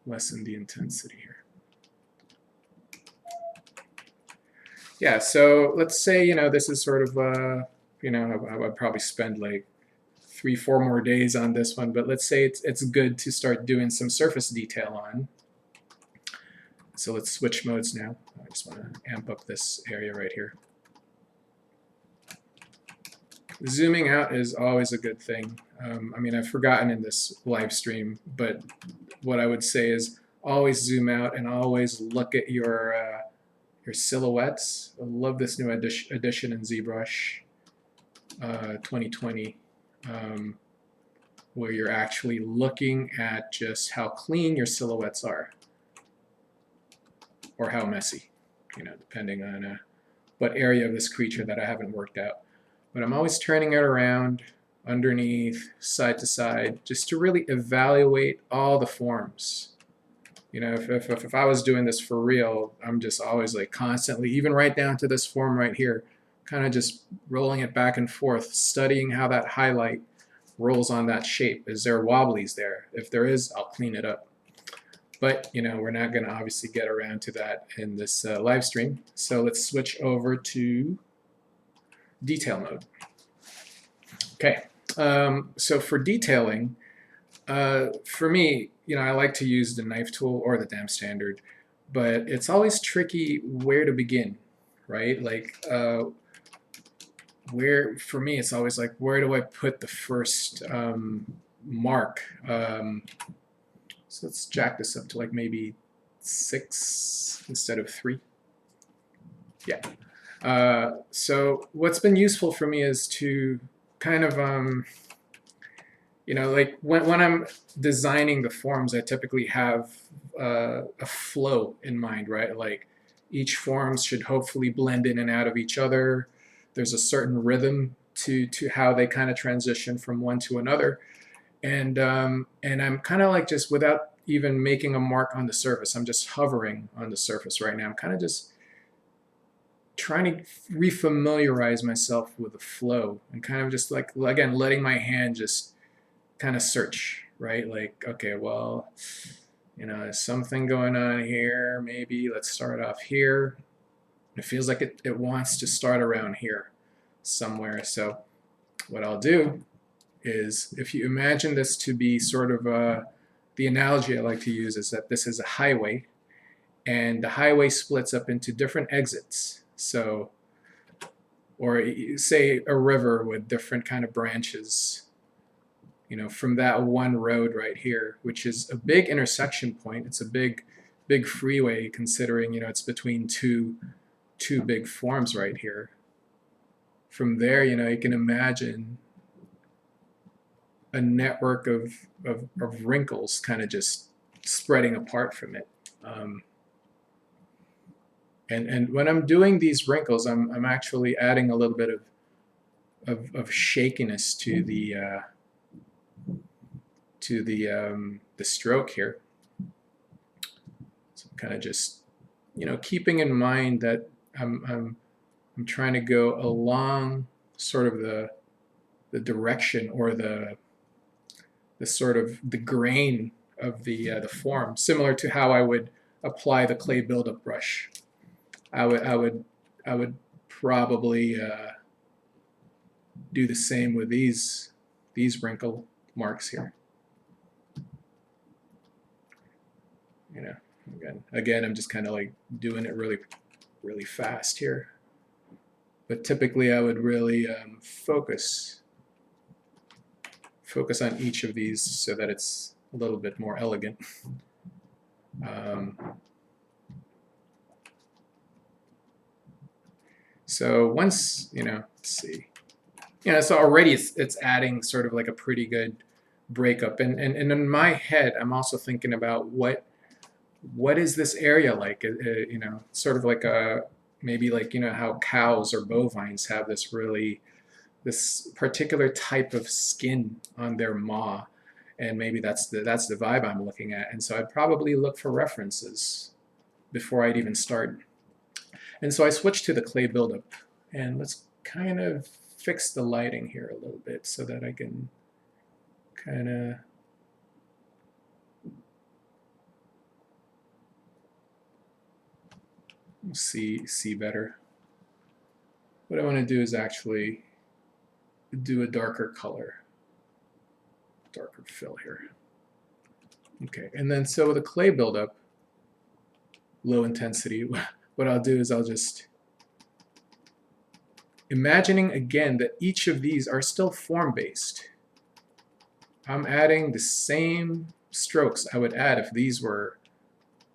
Lessen the intensity here. Yeah, so let's say, you know, this is sort of, you know, I would probably spend like 3-4 more days on this one, but let's say it's good to start doing some surface detail on. So let's switch modes now. I just want to amp up this area right here. Zooming out is always a good thing. I mean, I've forgotten in this live stream, but what I would say is always zoom out and always look at your silhouettes. I love this new addition in ZBrush 2020, where you're actually looking at just how clean your silhouettes are, or how messy, you know, depending on what area of this creature that I haven't worked out. But I'm always turning it around, underneath, side to side, just to really evaluate all the forms. You know, if I was doing this for real, I'm just always like constantly, even right down to this form right here, kind of just rolling it back and forth, studying how that highlight rolls on that shape. Is there wobblies there? If there is, I'll clean it up. But we're not going to obviously get around to that in this live stream. So let's switch over to detail mode. Okay, so for detailing, for me, I like to use the knife tool or the damp standard, but it's always tricky where to begin, right? Like for me, it's always like, where do I put the first mark? So let's jack this up to like maybe 6 instead of 3. Yeah. So what's been useful for me is to kind of, like when I'm designing the forms, I typically have a flow in mind, right? Like each forms should hopefully blend in and out of each other. There's a certain rhythm to how they kind of transition from one to another. And I'm kind of like, just without even making a mark on the surface, I'm just hovering on the surface right now. I'm kind of just trying to refamiliarize myself with the flow and kind of just like, again, letting my hand just kind of search, right? Like, okay, well, there's something going on here. Maybe let's start off here. It feels like it wants to start around here somewhere. So what I'll do is, if you imagine this to be sort of the analogy I like to use is that this is a highway, and the highway splits up into different exits. So, or say a river with different kind of branches, from that one road right here, which is a big intersection point. It's a big freeway, considering, it's between two big forms right here. From there, you can imagine a network of wrinkles kind of just spreading apart from it. And when I'm doing these wrinkles, I'm actually adding a little bit of shakiness to the stroke here. So kind of just keeping in mind that I'm trying to go along sort of the direction, or the sort of the grain of the form, similar to how I would apply the clay buildup brush. I would probably do the same with these wrinkle marks here. Again, I'm just kind of like doing it really fast here. But typically, I would really focus on each of these so that it's a little bit more elegant. So once, let's see, so already it's adding sort of like a pretty good breakup. And in my head, I'm also thinking about what is this area like? Sort of like maybe like, how cows or bovines have this particular type of skin on their maw, and maybe that's the vibe I'm looking at. And so I'd probably look for references before I'd even start. And so I switched to the clay buildup, and let's kind of fix the lighting here a little bit so that I can kind of see better. What I want to do is actually do a darker color, darker fill here. Okay, and then so with the clay buildup, low intensity, what I'll do is I'll just, imagining again that each of these are still form-based. I'm adding the same strokes I would add if these were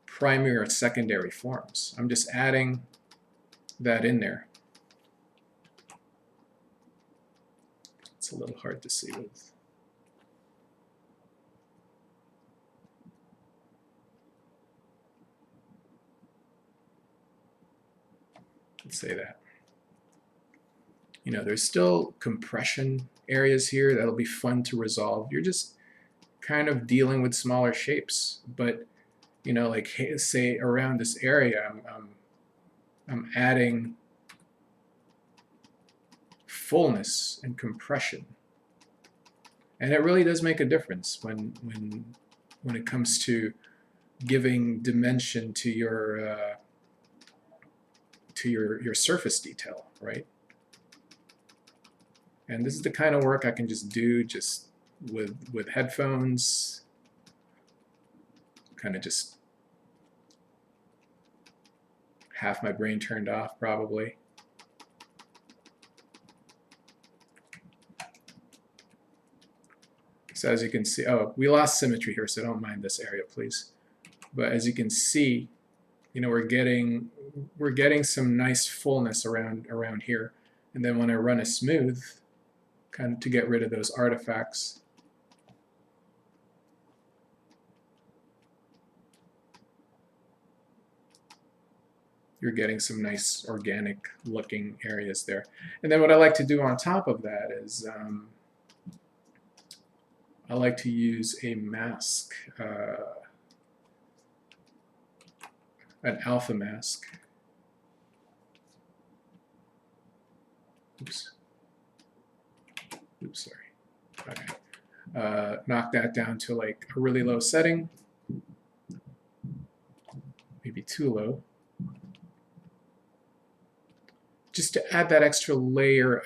primary or secondary forms. I'm just adding that in there. It's a little hard to see with. Let's say that. There's still compression areas here that'll be fun to resolve. You're just kind of dealing with smaller shapes, but like say around this area, I'm adding fullness and compression. And it really does make a difference when it comes to giving dimension to your surface detail, right? And this is the kind of work I can just do just with headphones, kind of just half my brain turned off probably. So as you can see, oh, we lost symmetry here, so don't mind this area, please. But as you can see, you know, we're getting some nice fullness around here. And then when I run a smooth, kind of to get rid of those artifacts, you're getting some nice organic looking areas there. And then what I like to do on top of that is I like to use a mask, an alpha mask. Oops, sorry. Okay. Knock that down to like a really low setting, maybe too low, just to add that extra layer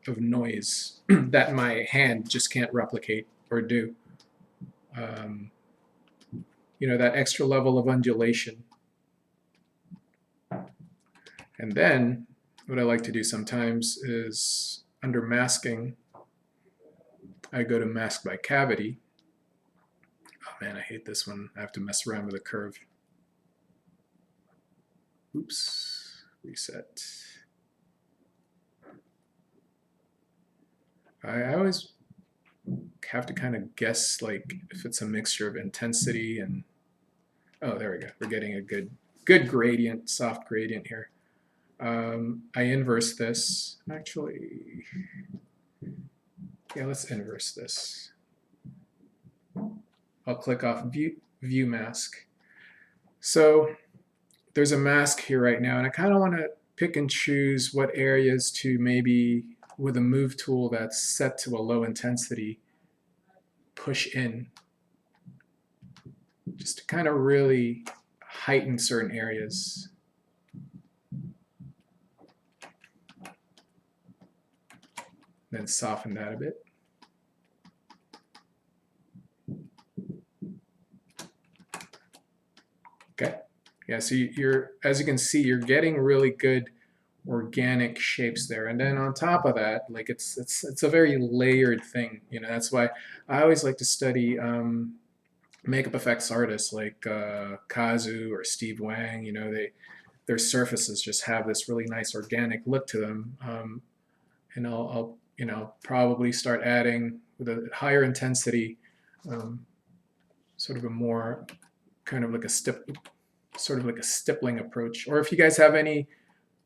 of noise that my hand just can't replicate or do. You know, that extra level of undulation. And then what I like to do sometimes is under masking, I go to mask by cavity. Oh man, I hate this one. I have to mess around with a curve. Oops, reset. I always have to kind of guess like if it's a mixture of intensity and, oh, there we go. We're getting a good gradient, soft gradient here. I inverse this. Actually, yeah, let's inverse this. I'll click off view mask. So there's a mask here right now, and I kind of want to pick and choose what areas to maybe, with a move tool that's set to a low intensity, push in, just to kind of really heighten certain areas. Then soften that a bit. Okay, yeah, so as you can see, you're getting really good organic shapes there, and then on top of that, like it's a very layered thing. You know, that's why I always like to study makeup effects artists like Kazu or Steve Wang. You know, their surfaces just have this really nice organic look to them, and I'll you know, probably start adding with a higher intensity, sort of a more kind of like a stippling approach. Or if you guys have any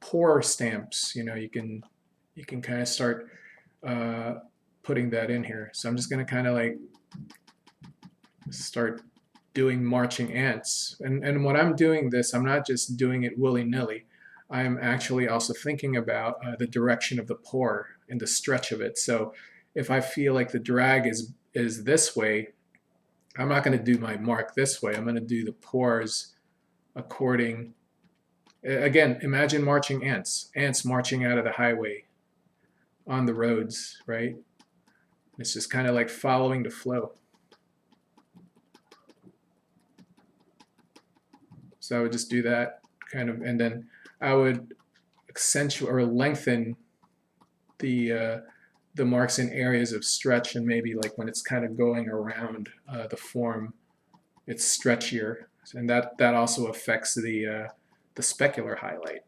pour stamps, you know, you can kind of start putting that in here. So I'm just going to kind of like start doing marching ants. And when I'm doing this, I'm not just doing it willy-nilly. I'm actually also thinking about the direction of the pour and the stretch of it. So if I feel like the drag is this way, I'm not going to do my mark this way. I'm going to do the pours according. Again, imagine marching ants marching out of the highway on the roads, right? It's just kind of like following the flow. So I would just do that kind of, and then I would accentuate or lengthen the marks in areas of stretch, and maybe like when it's kind of going around the form, it's stretchier, and that also affects the specular highlight.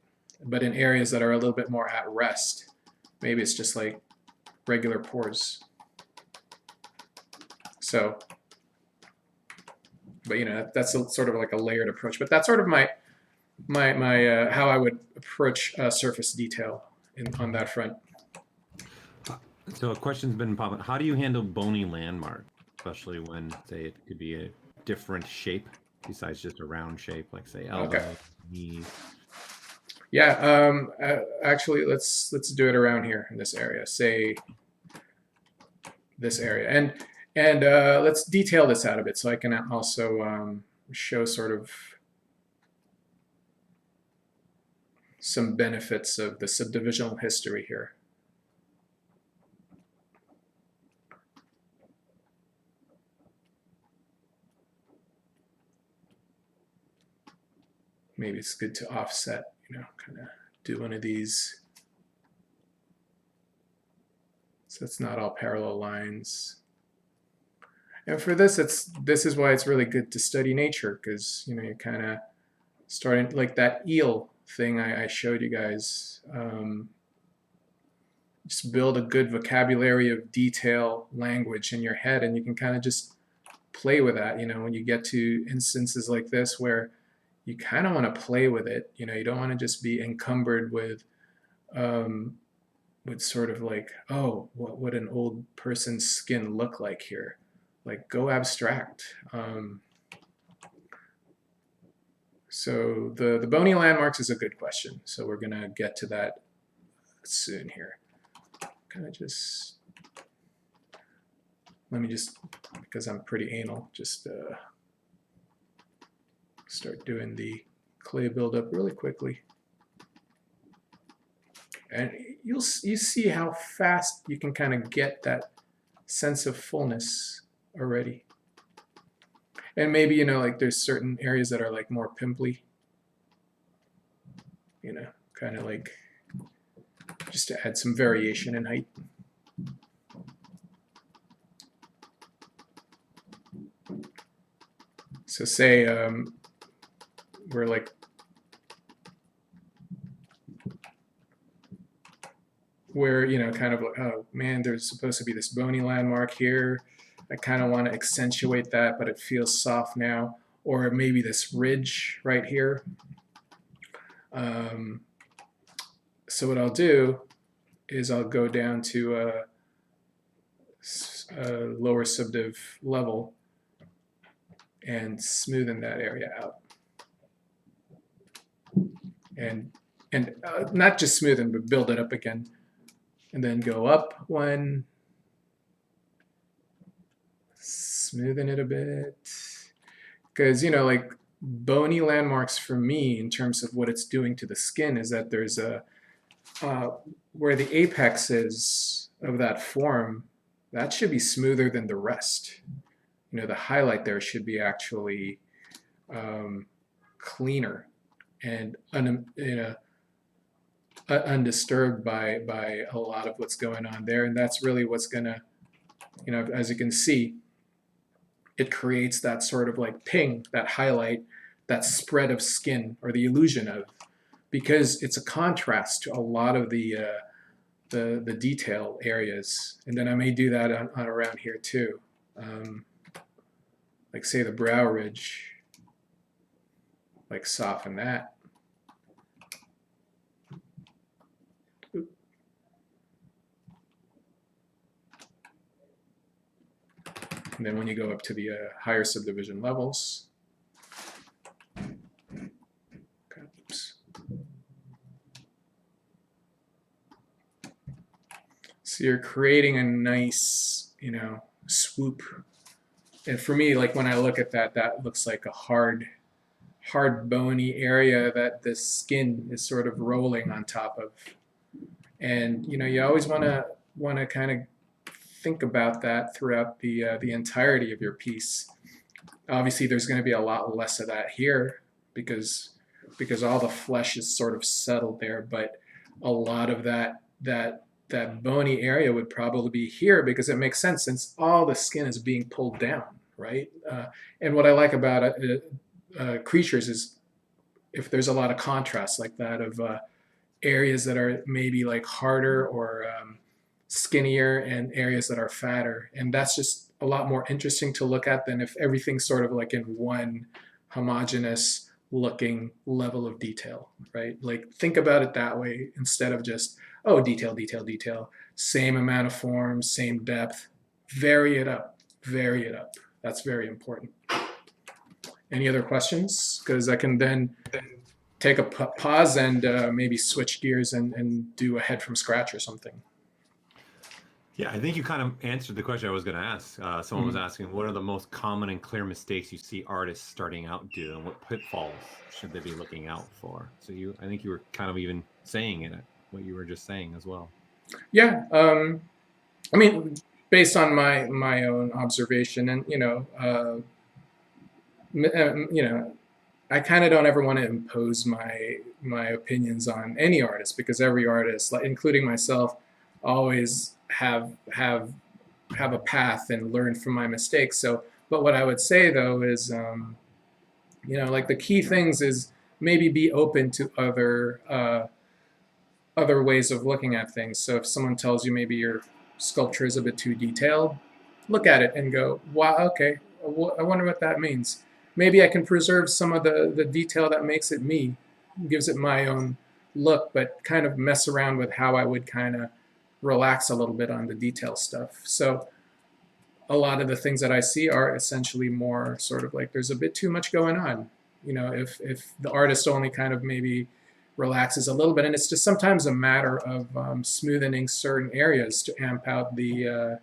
But in areas that are a little bit more at rest, maybe it's just like regular pores. So, but you know, that's sort of like a layered approach. But that's sort of my how I would approach surface detail on that front. So a question's been popping. How do you handle bony landmark, especially when, say, it could be a different shape besides just a round shape, like say elbow, Okay. knees? Yeah, actually, let's do it around here in this area. Say this area, and let's detail this out a bit so I can also show sort of some benefits of the subdivisional history here. Maybe it's good to offset, kind of do one of these. So it's not all parallel lines. And for this, this is why it's really good to study nature, because you're kind of starting like that eel thing I showed you guys. Just build a good vocabulary of detail language in your head, and you can kind of just play with that. When you get to instances like this where you kind of want to play with it, you don't want to just be encumbered with sort of like, oh, what would an old person's skin look like here? Like, go abstract. So the bony landmarks is a good question. So we're going to get to that soon here. Kind of just, let me just, because I'm pretty anal, just start doing the clay buildup really quickly. And you see how fast you can kind of get that sense of fullness already. And maybe, like there's certain areas that are like more pimply, kind of like just to add some variation in height. So say we're like, kind of like, oh man, there's supposed to be this bony landmark here. I kind of want to accentuate that, but it feels soft now. Or maybe this ridge right here. So what I'll do is I'll go down to a lower subdiv level and smoothen that area out. And not just smoothen, but build it up again. And then go up one, smoothen it a bit. Because, like bony landmarks for me, in terms of what it's doing to the skin, is that there's a, where the apex is of that form, that should be smoother than the rest. The highlight there should be actually cleaner and undisturbed by a lot of what's going on there. And that's really what's gonna, as you can see, it creates that sort of like ping, that highlight, that spread of skin, or the illusion of, because it's a contrast to a lot of the detail areas. And then I may do that on around here too. Like say the brow ridge, like soften that. And then when you go up to the higher subdivision levels, oops. So you're creating a nice, swoop. And for me, like when I look at that, that looks like a hard bony area that the skin is sort of rolling on top of. And you always want to kind of think about that throughout the entirety of your piece. Obviously, there's going to be a lot less of that here because all the flesh is sort of settled there. But a lot of that bony area would probably be here, because it makes sense since all the skin is being pulled down, right? And what I like about creatures is if there's a lot of contrast like that of areas that are maybe like harder or skinnier and areas that are fatter. And that's just a lot more interesting to look at than if everything's sort of like in one homogeneous looking level of detail, right? Like think about it that way instead of just, oh, detail, detail, detail, same amount of form, same depth, vary it up, vary it up. That's very important. Any other questions? Because I can then take a pause and maybe switch gears and do a head from scratch or something. Yeah, I think you kind of answered the question I was going to ask. Someone was asking, what are the most common and clear mistakes you see artists starting out do, and what pitfalls should they be looking out for? So I think you were kind of even saying it, what you were just saying as well. Yeah, I mean, based on my own observation, and I kind of don't ever want to impose my opinions on any artist, because every artist, like including myself, always have a path and learn from my mistakes. So, but what I would say though is, like the key things is maybe be open to other ways of looking at things. So if someone tells you maybe your sculpture is a bit too detailed, look at it and go, wow, okay, I wonder what that means. Maybe I can preserve some of the detail that makes it me, gives it my own look, but kind of mess around with how I would kind of relax a little bit on the detail stuff. So a lot of the things that I see are essentially more sort of like there's a bit too much going on. If the artist only kind of maybe relaxes a little bit, and it's just sometimes a matter of smoothing certain areas to amp out the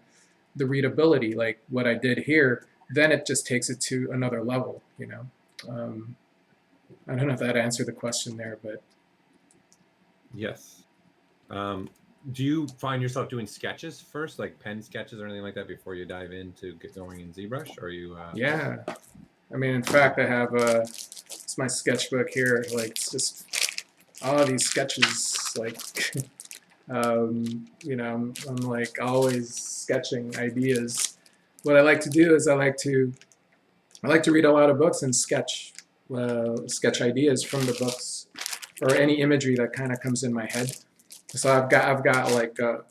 readability, like what I did here. Then it just takes it to another level. I don't know if that answered the question there, but yes. Do you find yourself doing sketches first, like pen sketches or anything like that, before you dive into get going in ZBrush? Or are you? Yeah, I mean, in fact, I have it's my sketchbook here. Like, it's just all of these sketches. Like, I'm like always sketching ideas. What I like to do is I like to read a lot of books and sketch ideas from the books or any imagery that kind of comes in my head. So I've got like a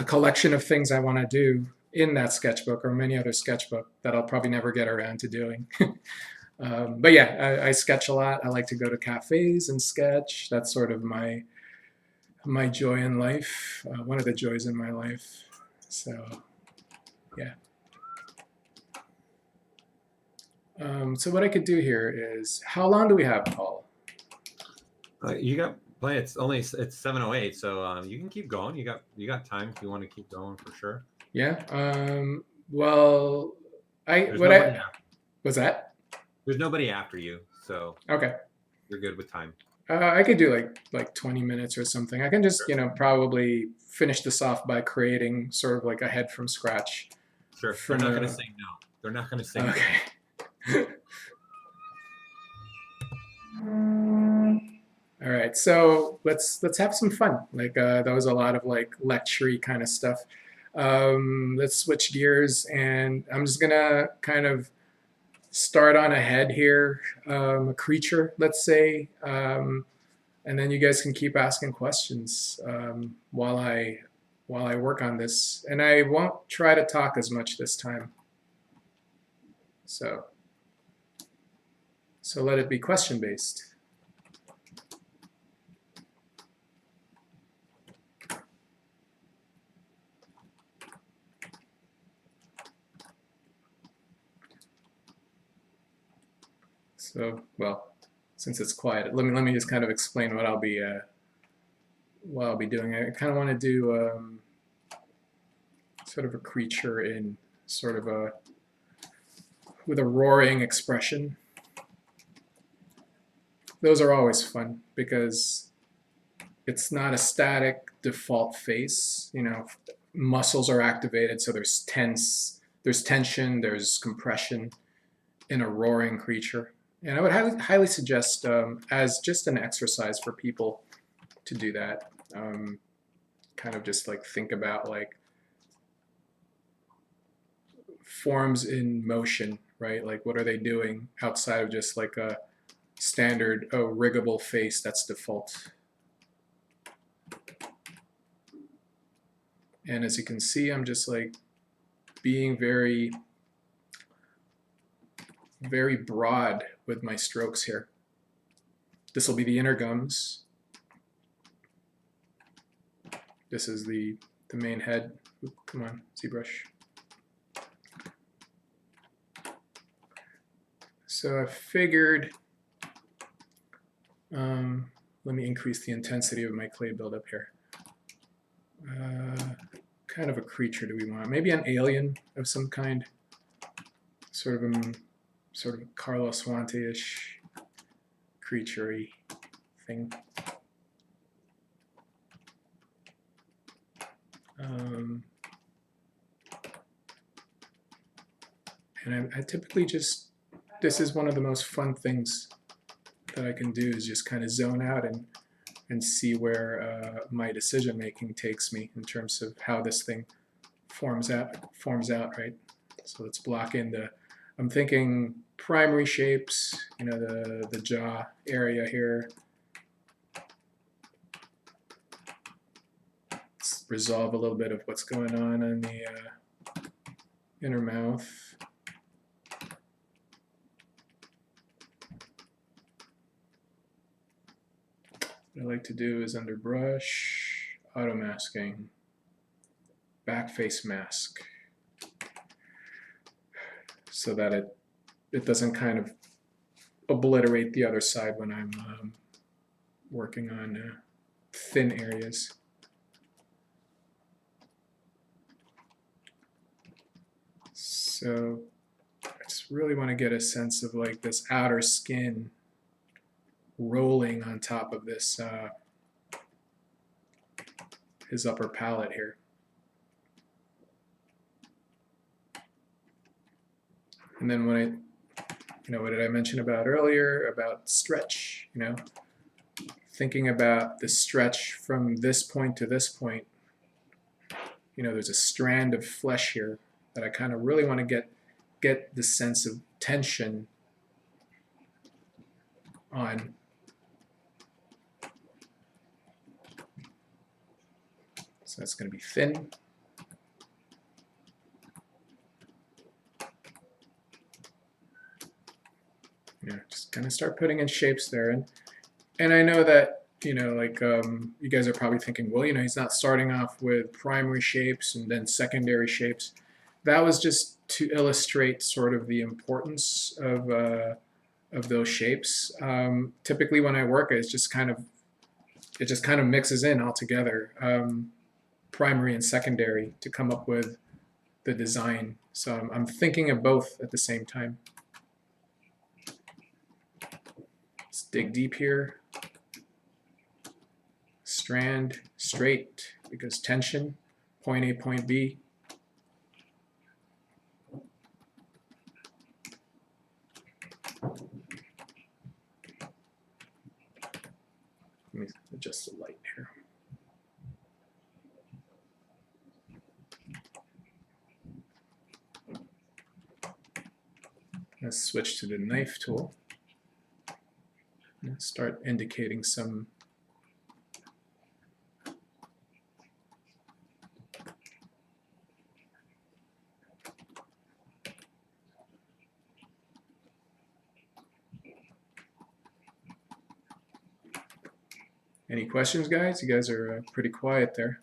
collection of things I want to do in that sketchbook or many other sketchbook that I'll probably never get around to doing. But yeah, I sketch a lot. I like to go to cafes and sketch. That's sort of my joy in life, one of the joys in my life. So yeah. So what I could do here is, how long do we have, Paul? You got plenty. It's 7:08, so you can keep going. You got time if you want to keep going for sure. Yeah. Well, was that? There's nobody after you, so okay. You're good with time. I could do like 20 minutes or something. I can just probably finish this off by creating sort of like a head from scratch. Sure. They're not going to say no. They're not going to say okay. no. All right, so let's have some fun. Like that was a lot of like lecture-y kind of stuff. Let's switch gears, and I'm just gonna kind of start on a head here, a creature, let's say, and then you guys can keep asking questions while I work on this. And I won't try to talk as much this time. So let it be question-based. So, well, since it's quiet, let me just kind of explain what I'll be doing. I kind of want to do sort of a creature in sort of with a roaring expression. Those are always fun because it's not a static default face. Muscles are activated, so there's tension, there's compression in a roaring creature. And I would highly suggest as just an exercise for people to do that. Kind of just like think about like forms in motion, right? Like what are they doing outside of just like a standard riggable face that's default. And as you can see, I'm just like being very broad with my strokes here. This will be the inner gums. This is the main head. Oop, come on, ZBrush. So I figured Let me increase the intensity of my clay buildup here. Kind of a creature do we want? Maybe an alien of some kind. Sort of Carlos Wante-ish creature-y thing. And I typically just, this is one of the most fun things that I can do, is just kind of zone out and see where my decision making takes me in terms of how this thing forms out, right? So let's block in the, I'm thinking primary shapes, you know, the jaw area here. Let's resolve a little bit of what's going on in the inner mouth. What I like to do is under brush, auto masking, back face mask, so that it doesn't kind of obliterate the other side when I'm working on thin areas. So I just really want to get a sense of like this outer skin rolling on top of this his upper palate here. And then when what did I mention about earlier about stretch, thinking about the stretch from this point to this point, there's a strand of flesh here that I kind of really want to get the sense of tension on. So that's going to be thin. Just kind of start putting in shapes there, and I know that you guys are probably thinking, well, he's not starting off with primary shapes and then secondary shapes. That was just to illustrate sort of the importance of those shapes. Typically, when I work, it just kind of mixes in all together, primary and secondary, to come up with the design. So I'm thinking of both at the same time. Let's dig deep here. Strand straight because tension, point A, point B. Let me adjust the light here. Let's switch to the knife tool. Let's start indicating some Any questions, guys? You guys are pretty quiet there.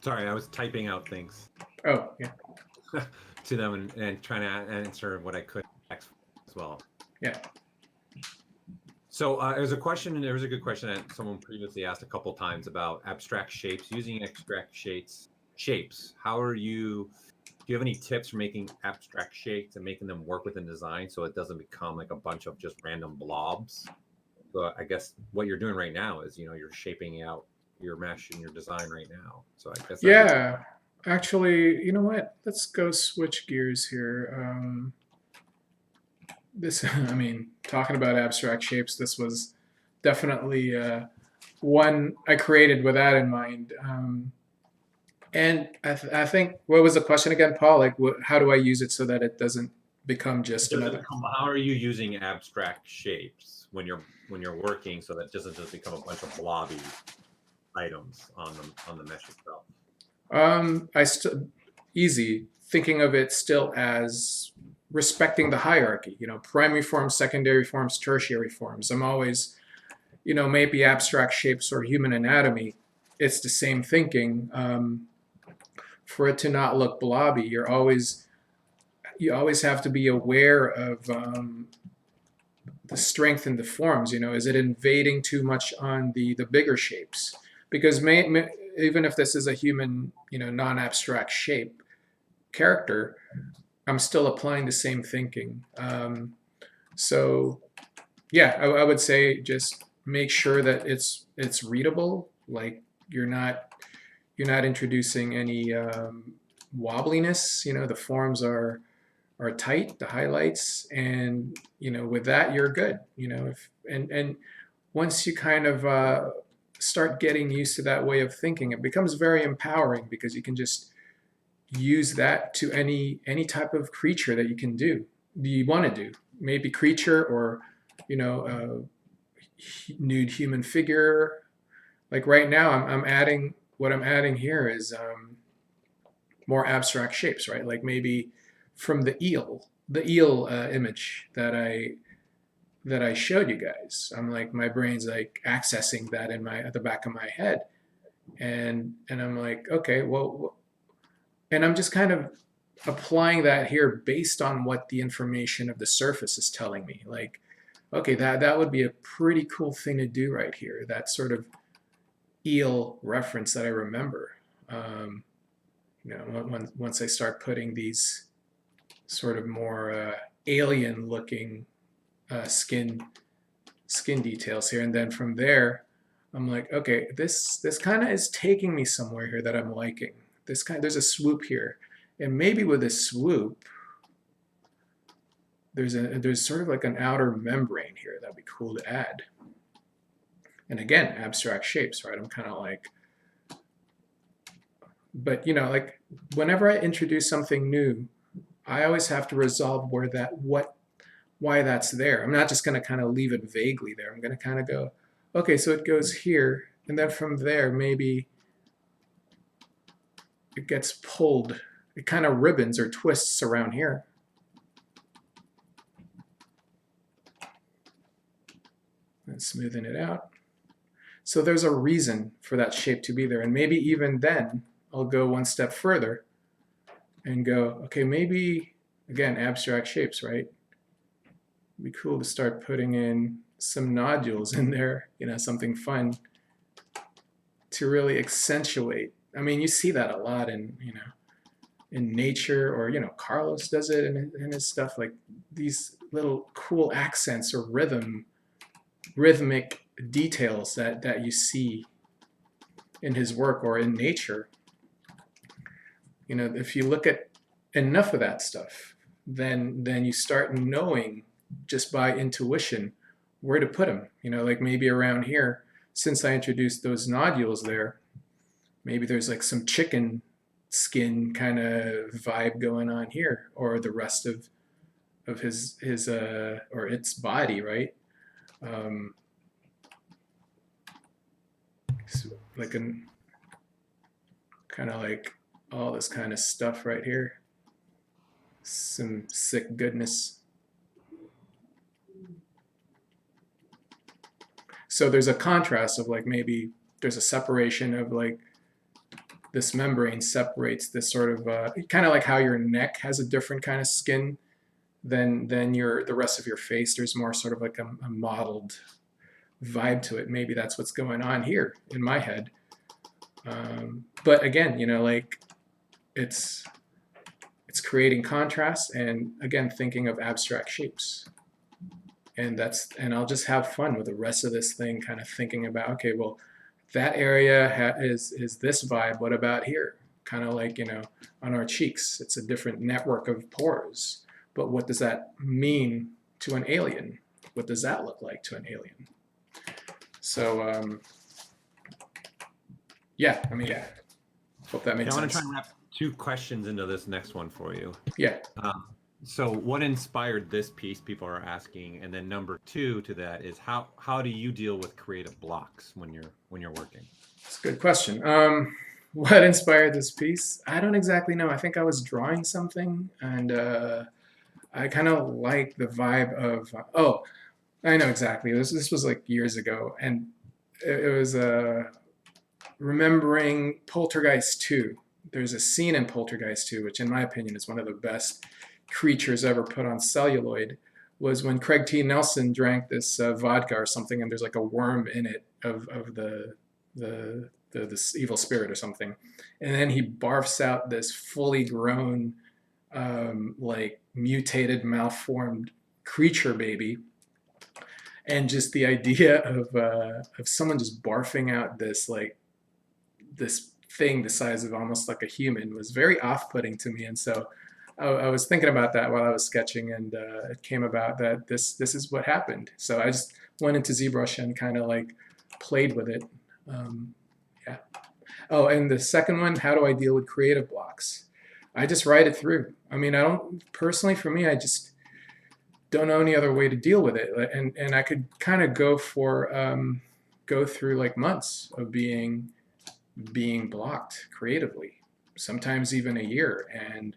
Sorry, I was typing out things. Oh, yeah. To them and trying to answer what I could as well. Yeah. So there's a question, and there was a good question that someone previously asked a couple times about abstract shapes, using abstract shapes. How are you? Do you have any tips for making abstract shapes and making them work within design so it doesn't become like a bunch of just random blobs? So I guess what you're doing right now is, you're shaping out your mesh in your design right now. So I guess yeah, actually, you know what? Let's go switch gears here. Talking about abstract shapes, this was definitely one I created with that in mind. And I think, what was the question again, Paul? Like, how do I use it so that it doesn't become just another? How are you using abstract shapes when you're working so that it doesn't just become a bunch of blobby items on the mesh itself? Easy, thinking of it still as respecting the hierarchy. Primary forms, secondary forms, tertiary forms. I'm always, maybe abstract shapes or human anatomy. It's the same thinking. For it to not look blobby, you're always you always have to be aware of the strength in the forms. You know, is it invading too much on the bigger shapes? Because even if this is a human, you know, non-abstract shape character, I'm still applying the same thinking. So yeah, I would say just make sure that it's readable. Like you're not introducing any wobbliness. You know, the forms are tight, the highlights, and you know, with that you're good. You know, if and once you kind of start getting used to that way of thinking, it becomes very empowering because you can just use that to any type of creature that you want to do. Maybe creature or you know nude human figure. Like right now, I'm adding what I'm adding here is more abstract shapes, right? Like maybe from the eel image that I showed you guys. I'm like my brain's like accessing that in my at the back of my head, and I'm like, okay, well, and I'm just kind of applying that here based on what the information of the surface is telling me. Like, okay, that would be a pretty cool thing to do right here. That sort of eel reference that I remember. You know, once I start putting these sort of more alien-looking skin details here, and then from there, I'm like, okay, this kind of is taking me somewhere here that I'm liking. There's a swoop here, and maybe with this swoop, there's sort of like an outer membrane here that'd be cool to add. And again, abstract shapes, right? I'm kind of like, but you know, like whenever I introduce something new, I always have to resolve why that's there. I'm not just going to kind of leave it vaguely there. I'm going to kind of go, okay, so it goes here, and then from there maybe it gets pulled. It kind of ribbons or twists around here. And smoothing it out. So there's a reason for that shape to be there. And maybe even then, I'll go one step further and go, okay, maybe, again, abstract shapes, right? It'd be cool to start putting in some nodules in there, you know, something fun to really accentuate. I mean, you see that a lot in, you know, in nature, or, you know, Carlos does it in his stuff, like these little cool accents or rhythmic details that you see in his work or in nature. You know, if you look at enough of that stuff, then you start knowing just by intuition where to put them. You know, like maybe around here, since I introduced those nodules there, maybe there's like some chicken skin kind of vibe going on here, or the rest of his or its body, right? So like an kind of like all this kind of stuff right here, some sick goodness. So there's a contrast of like maybe there's a separation of like this membrane separates this sort of kind of like how your neck has a different kind of skin than the rest of your face. There's more sort of like a modeled vibe to it. Maybe that's what's going on here in my head. But again, you know, like it's creating contrast, and again, thinking of abstract shapes. And I'll just have fun with the rest of this thing, kind of thinking about, okay, well, that area is this vibe. What about here? Kind of like, you know, on our cheeks, it's a different network of pores. But what does that mean to an alien? What does that look like to an alien? So, yeah, I mean, yeah. Hope that makes sense. I want to try and wrap 2 questions into this next one for you. Yeah. So what inspired this piece, people are asking, and then number 2 to that is how do you deal with creative blocks when you're working? That's a good question. What inspired this piece? I don't exactly know. I think I was drawing something, and I kind of like the vibe of oh, I know exactly. This was like years ago, and it was remembering Poltergeist 2. There's a scene in Poltergeist 2, which in my opinion is one of the best creatures ever put on celluloid was when Craig T. Nelson drank this vodka or something, and there's like a worm in it of this evil spirit or something, and then he barfs out this fully grown, like mutated, malformed creature baby, and just the idea of someone just barfing out this like this thing the size of almost like a human was very off-putting to me, and so I was thinking about that while I was sketching, and it came about that this is what happened. So I just went into ZBrush and kind of like played with it. Yeah. Oh, and the second one, how do I deal with creative blocks? I just write it through. I mean, I don't personally, for me, I just don't know any other way to deal with it, and I could kind of go through like months of being blocked creatively, sometimes even a year, and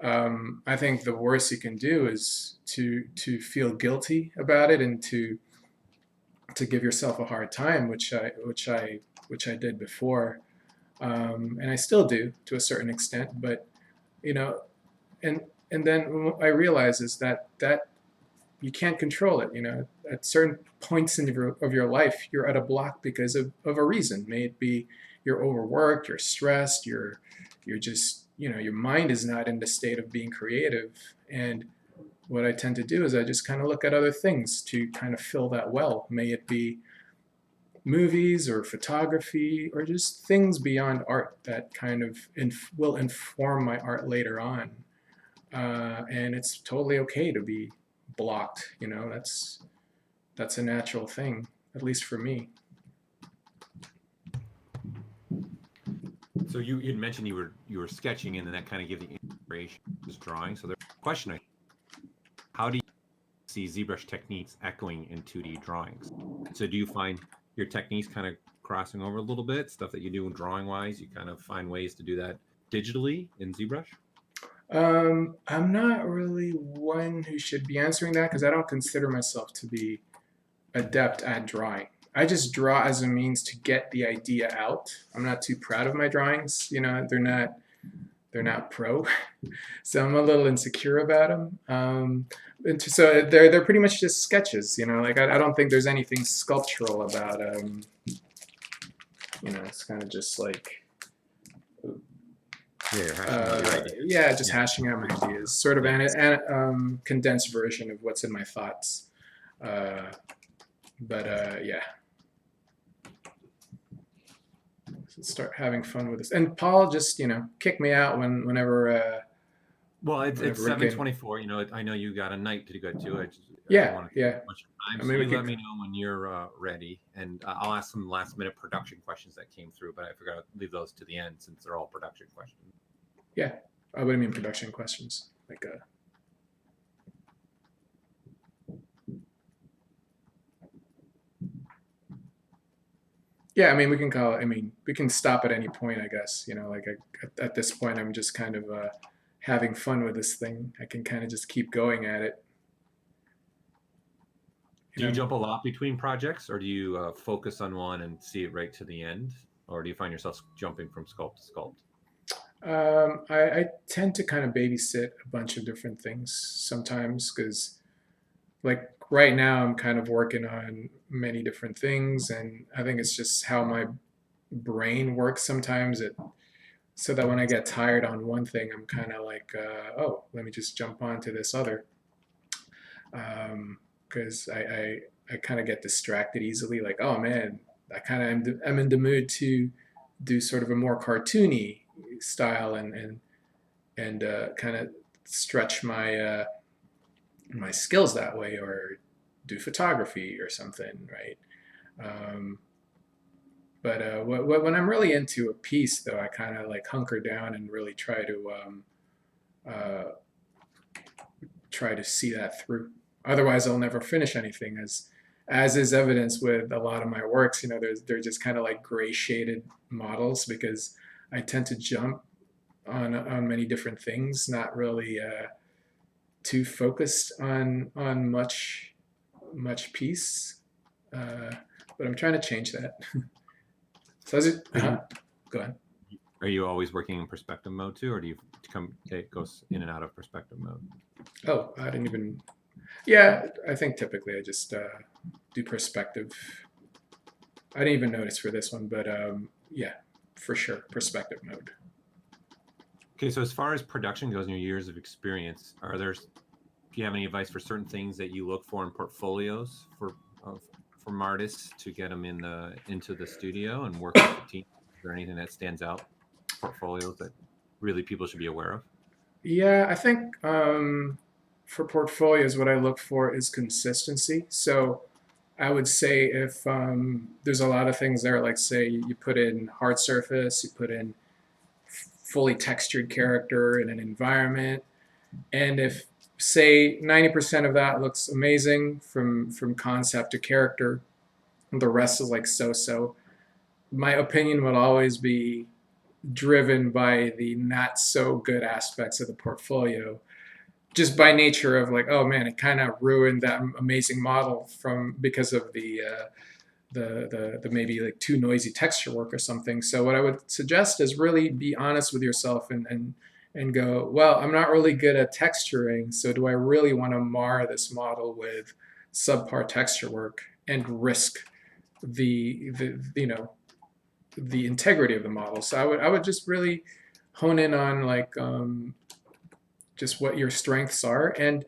I think the worst you can do is to feel guilty about it and to give yourself a hard time, which I did before, and I still do to a certain extent. But you know, and then what I realize is that you can't control it. You know, at certain points in your life, you're at a block because of a reason. May it be you're overworked, you're stressed, you're just, you know, your mind is not in the state of being creative. And what I tend to do is I just kind of look at other things to kind of fill that well. May it be movies or photography or just things beyond art that kind of will inform my art later on. And it's totally okay to be blocked. You know, that's a natural thing, at least for me. So you'd mentioned you were sketching, and then that kind of gave the inspiration to this drawing. So the question, how do you see ZBrush techniques echoing in 2D drawings? So do you find your techniques kind of crossing over a little bit, stuff that you do drawing wise, you kind of find ways to do that digitally in ZBrush? I'm not really one who should be answering that because I don't consider myself to be adept at drawing. I just draw as a means to get the idea out. I'm not too proud of my drawings. You know, they're not pro, so I'm a little insecure about them. And so they're pretty much just sketches. You know, like I don't think there's anything sculptural about. You know, it's kind of just like. Yeah, just hashing out my ideas, sort of an condensed version of what's in my thoughts. Yeah. So start having fun with this. And Paul just, you know, kick me out whenever. Well, it's 7:24. You know, I know you got a night to go to. I yeah. Don't want to take much time. So let me know when you're ready, and I'll ask some last-minute production questions that came through, but I forgot to leave those to the end since they're all production questions. Yeah. What do you mean production questions? Like Yeah, I mean, we can call it, I mean, we can stop at any point, I guess. You know, like at this point, I'm just kind of having fun with this thing. I can kind of just keep going at it. Do you jump a lot between projects, or do you focus on one and see it right to the end? Or do you find yourself jumping from sculpt to sculpt? I tend to kind of babysit a bunch of different things sometimes because, like, right now I'm kind of working on many different things, and I think it's just how my brain works sometimes. So that when I get tired on one thing, I'm kind of like, oh, let me just jump onto this other. Because I kind of get distracted easily. Like, oh man, I'm in the mood to do sort of a more cartoony style and kind of stretch my my skills that way, or do photography or something, right? But when I'm really into a piece, though, I kind of like hunker down and really try to see that through. Otherwise, I'll never finish anything, as is evidence with a lot of my works. You know, they're just kind of like gray shaded models because I tend to jump on many different things, not really too focused on much piece. But I'm trying to change that. So is it? Go ahead. Are you always working in perspective mode too, or do you it goes in and out of perspective mode? Oh, I didn't even. Yeah, I think typically I just do perspective. I didn't even notice for this one, but yeah, for sure, perspective mode. Okay, so as far as production goes in your years of experience, do you have any advice for certain things that you look for in portfolios from artists to get them into the studio and work with the team? Is there anything that stands out, portfolios that really people should be aware of? Yeah, I think for portfolios, what I look for is consistency. So I would say if there's a lot of things there, like say you put in hard surface, you put in fully textured character in an environment, and if say 90% of that looks amazing from concept to character, the rest is like so. My opinion would always be driven by the not so good aspects of the portfolio, just by nature of like, oh man, it kind of ruined that amazing model from because of the maybe like too noisy texture work or something. So what I would suggest is really be honest with yourself and go, well, I'm not really good at texturing, so do I really want to mar this model with subpar texture work and risk the the integrity of the model? So I would just really hone in on like just what your strengths are, and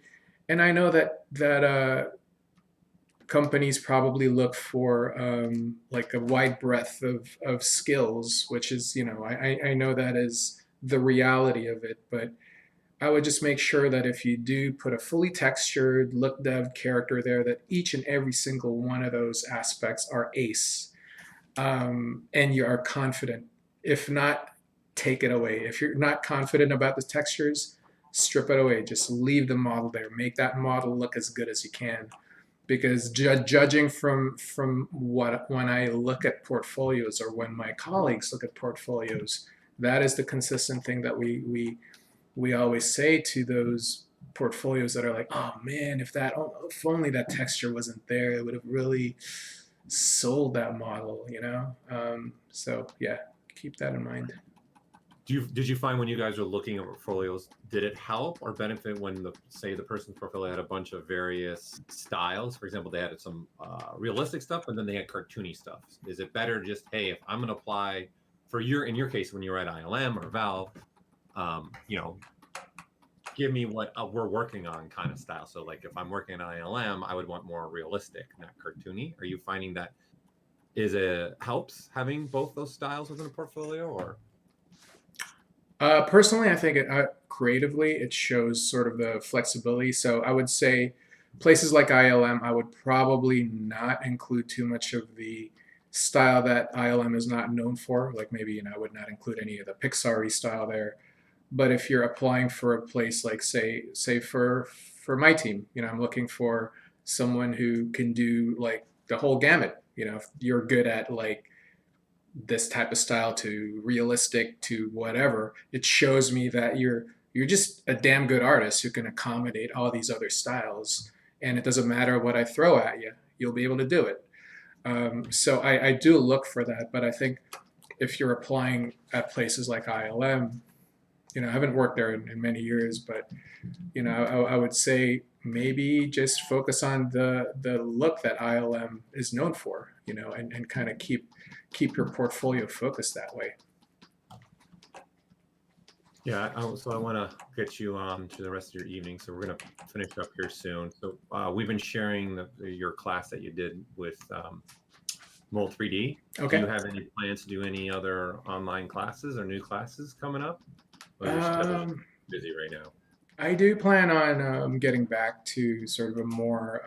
I know that companies probably look for like a wide breadth of skills, which is, I know that is the reality of it, but I would just make sure that if you do put a fully textured look dev character there, that each and every single one of those aspects are ace, and you are confident. If not, take it away. If you're not confident about the textures, strip it away. Just leave the model there. Make that model look as good as you can. Because judging from what when I look at portfolios or when my colleagues look at portfolios, that is the consistent thing that we always say to those portfolios that are like, oh man, if only that texture wasn't there, it would have really sold that model, so yeah, keep that in mind. Did you find when you guys were looking at portfolios, did it help or benefit when the person's portfolio had a bunch of various styles? For example, they had some realistic stuff, and then they had cartoony stuff. Is it better just, hey, if I'm going to apply in your case when you were at ILM or Valve, give me what we're working on kind of style. So like if I'm working at ILM, I would want more realistic, not cartoony. Are you finding that it helps having both those styles within a portfolio, or? Personally, I think creatively it shows sort of the flexibility. So I would say places like ILM, I would probably not include too much of the style that ILM is not known for. Like maybe, I would not include any of the Pixar-y style there. But if you're applying for a place like say for my team, I'm looking for someone who can do like the whole gamut. If you're good at like this type of style to realistic to whatever, it shows me that you're just a damn good artist who can accommodate all these other styles, and it doesn't matter what I throw at you, you'll be able to do it. So I do look for that, but I think if you're applying at places like ILM, I haven't worked there in many years, but I would say maybe just focus on the look that ILM is known for, and kind of keep your portfolio focused that way. Yeah, so I want to get you on to the rest of your evening, so we're going to finish up here soon. So we've been sharing your class that you did with Mold 3D. Okay. Do you have any plans to do any other online classes or new classes coming up? Or you're still busy right now? I do plan on getting back to sort of a more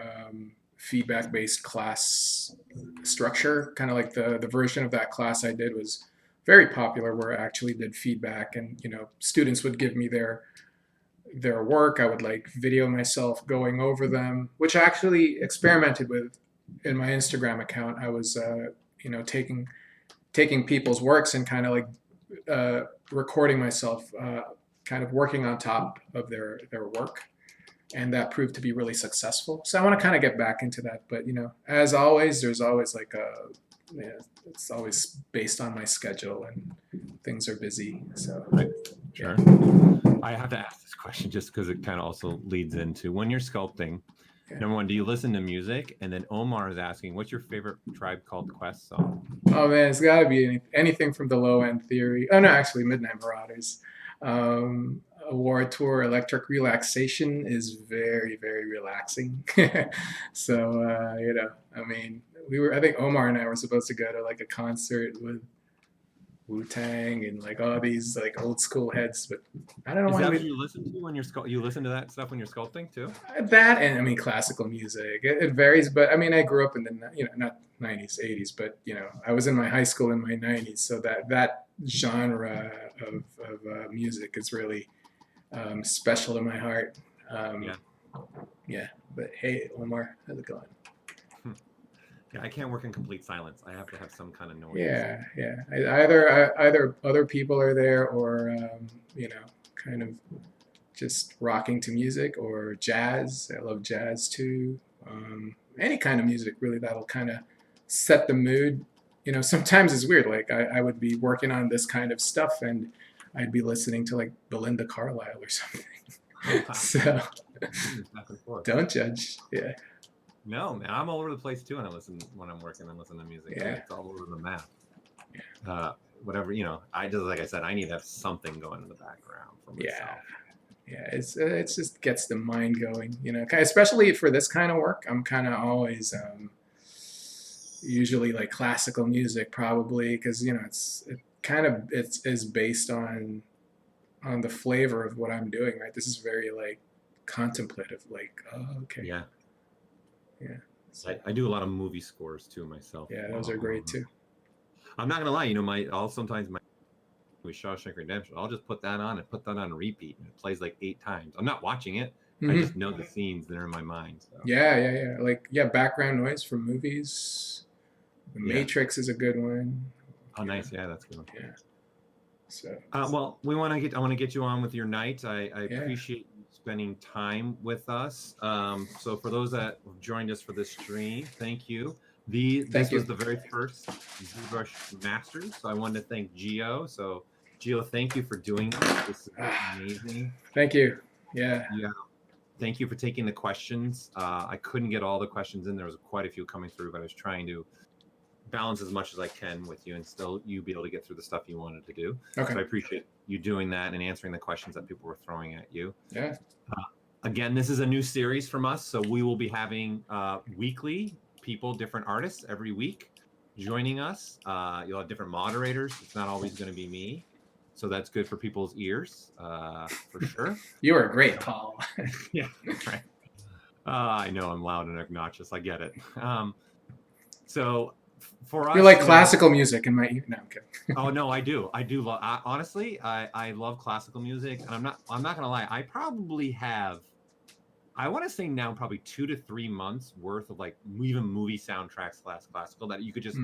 feedback-based class structure, kind of like the version of that class I did was very popular, where I actually did feedback, and students would give me their work. I would like video myself going over them, which I actually experimented with in my Instagram account. I was taking people's works and kind of like recording myself kind of working on top of their work, and that proved to be really successful. So I want to kind of get back into that, but as always, there's always like it's always based on my schedule and things are busy. So Right. Sure. yeah. I have to ask this question just because it kind of also leads into when you're sculpting. Yeah. Number one, do you listen to music? And then Omar is asking, what's your favorite Tribe Called Quest song? Oh man, it's got to be anything from the Low End Theory. Oh no, actually, Midnight Marauders. A War Tour, Electric Relaxation is very, very relaxing. So I mean, I think Omar and I were supposed to go to like a concert with Wu-Tang and like all these like old school heads, but I don't know Is why that we what you listen to when you listen to that stuff when you're sculpting too? that and I mean classical music. It varies, but I mean I grew up in the not 90s, 80s, but I was in my high school in my 90s, so that genre of music is really special to my heart. Yeah. Yeah, but hey, Omar, how's it going? Yeah, I can't work in complete silence. I have to have some kind of noise. Yeah, yeah. Either other people are there, or kind of just rocking to music or jazz. I love jazz too. Any kind of music really that'll kind of set the mood. Sometimes it's weird. Like I would be working on this kind of stuff and I'd be listening to like Belinda Carlisle or something. So Back and forth. don't judge. Yeah. No, man, I'm all over the place too when I'm working and listen to music. Yeah. It's all over the map. Whatever, I just, like I said, I need to have something going in the background for myself. Yeah, it's just gets the mind going, especially for this kind of work. I'm kind of always usually like classical music probably because it's based on the flavor of what I'm doing, right? This is very like contemplative, like, oh, okay. Yeah. So, I do a lot of movie scores too myself. yeah, those are great too. I'm not gonna lie, sometimes with Shawshank Redemption, I'll just put that on repeat, and it plays like 8 times. I'm not watching it. Mm-hmm. I just know the scenes that are in my mind. So. Yeah. Like, background noise from movies. The Matrix is a good one. Oh, nice. Yeah, that's good. Yeah. So. Well, I want to get you on with your night. I appreciate you spending time with us. So for those that joined us for this stream, thank you. This was the very first ZBrush Masters. So I wanted to thank Gio. So Gio, thank you for doing this. This is amazing. Thank you. Yeah. Thank you for taking the questions. I couldn't get all the questions in. There was quite a few coming through, but I was trying to balance as much as I can with you and still you be able to get through the stuff you wanted to do. Okay. So I appreciate you doing that and answering the questions that people were throwing at you. Yeah. Again, this is a new series from us. So we will be having weekly people, different artists every week joining us. You'll have different moderators. It's not always going to be me. So that's good for people's ears, for sure. You are great, Paul. Yeah, right. I know I'm loud and obnoxious. I get it. So for us, you're like classical music in my ear. No, I'm kidding. Oh no, I do love. Honestly, I love classical music, and I'm not gonna lie. I probably have. I want to say now probably 2 to 3 months worth of like even movie soundtracks classical that you could just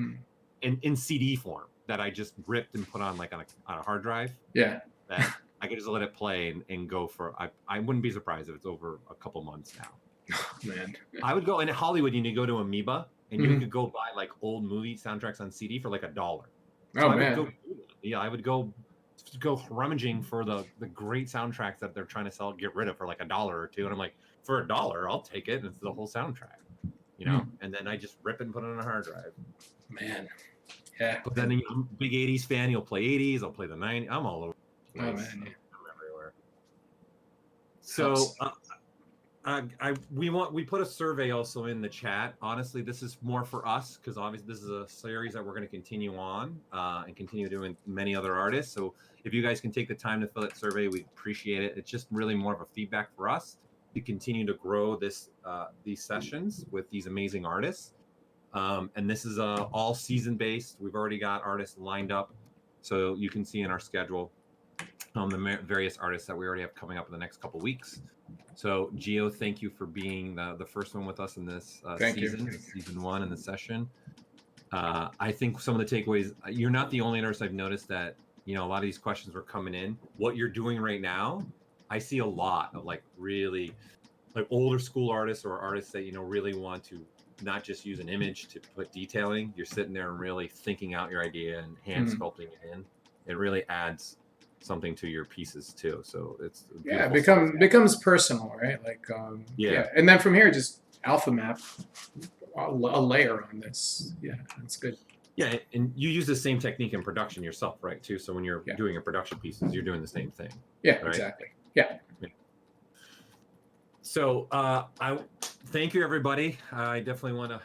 in CD form that I just ripped and put on like on a hard drive. Yeah. That I could just let it play and go for. I wouldn't be surprised if it's over a couple months now. Oh, man. I would go in Hollywood. You need to go to Amoeba, and you could go buy like old movie soundtracks on CD for like $1. So I would go rummaging for the great soundtracks that they're trying to get rid of for like $1 or $2, and I'm like, for $1, I'll take it. And it's the whole soundtrack, and then I just rip it and put it on a hard drive. Man. Yeah. But then I'm a big 80s fan. You'll play 80s. I'll play the 90s. I'm all over the place. Oh, man. Yeah. I'm everywhere. So we put a survey also in the chat. Honestly, this is more for us because obviously this is a series that we're going to continue on and continue doing many other artists. So if you guys can take the time to fill that survey, we appreciate it. It's just really more of a feedback for us to continue to grow these sessions with these amazing artists. And this is all season based. We've already got artists lined up, so you can see in our schedule the various artists that we already have coming up in the next couple weeks. So Gio, thank you for being the first one with us in this season 1 in the session. I think some of the takeaways, you're not the only artist I've noticed that, a lot of these questions were coming in. What you're doing right now, I see a lot of like really like older school artists or artists that, really want to not just use an image to put detailing. You're sitting there and really thinking out your idea and hand sculpting it in. it really adds something to your pieces too. So it's a Yeah, beautiful stuff. becomes personal, right? Like Yeah. and then from here just alpha map a layer on this. Yeah, that's good. Yeah, and you use the same technique in production yourself, right? Too. So when you're Yeah. doing a production pieces, you're doing the same thing. Yeah, right? exactly. Yeah. So I thank you, everybody. I definitely want to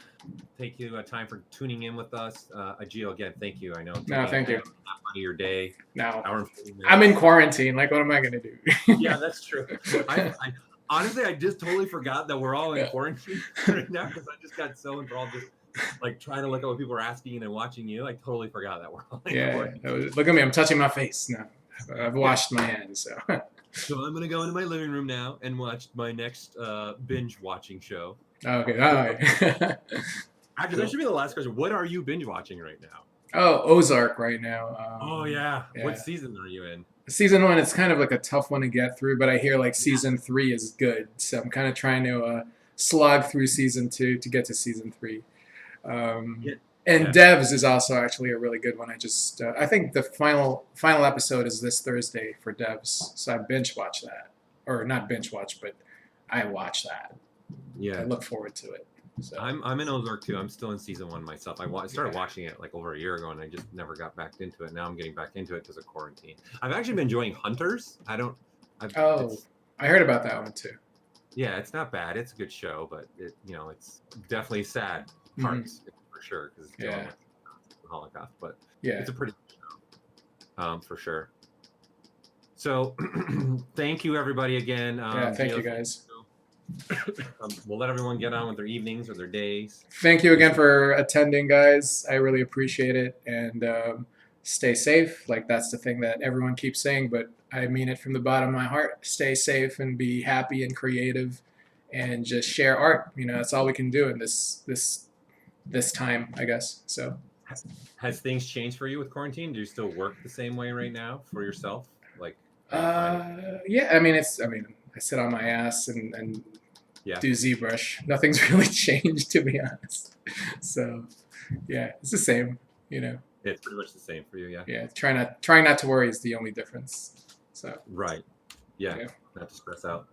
take you time for tuning in with us. Gio, again, thank you. I know. No, thank you. Out of your day. No, Hour and 40 minutes. I'm in quarantine. Like, what am I gonna do? Yeah, that's true. I honestly, I just totally forgot that we're all in quarantine right now because I just got so enthralled just like trying to look at what people are asking and watching you. I totally forgot that we're all in quarantine. Look at me. I'm touching my face now. I've washed my hands. So. So I'm gonna go into my living room now and watch my next binge watching show. Okay. All right. Actually, that should be the last question. What are you binge watching right now? Oh, Ozark right now. Oh yeah. What season are you in? Season 1, it's kind of like a tough one to get through, but I hear like season 3 is good, so I'm kind of trying to slog through season 2 to get to season 3. And Devs is also actually a really good one. I think the final episode is this Thursday for Devs, so I binge watch that, or not binge watch, but I watch that. Yeah, I look forward to it. So. I'm in Ozark too. I'm still in season 1 myself. I started watching it like over a year ago, and I just never got back into it. Now I'm getting back into it because of quarantine. I've actually been enjoying Hunters. I heard about that one too. Yeah, it's not bad. It's a good show, but it's definitely sad parts for sure because it's dealing with the Holocaust. But it's a pretty good show, for sure. So thank you everybody again. Thank you guys. We'll let everyone get on with their evenings or their days. Thank you again for attending, guys. I really appreciate it. And stay safe. Like, that's the thing that everyone keeps saying, but I mean it from the bottom of my heart. Stay safe and be happy and creative and just share art. That's all we can do in this time, I guess. So has things changed for you with quarantine? Do you still work the same way right now for yourself? Like yeah, I sit on my ass and do ZBrush. Nothing's really changed, to be honest. So, yeah, it's the same, It's pretty much the same for you, yeah. Yeah, trying not to worry is the only difference. So. Right. Yeah. Not to stress out.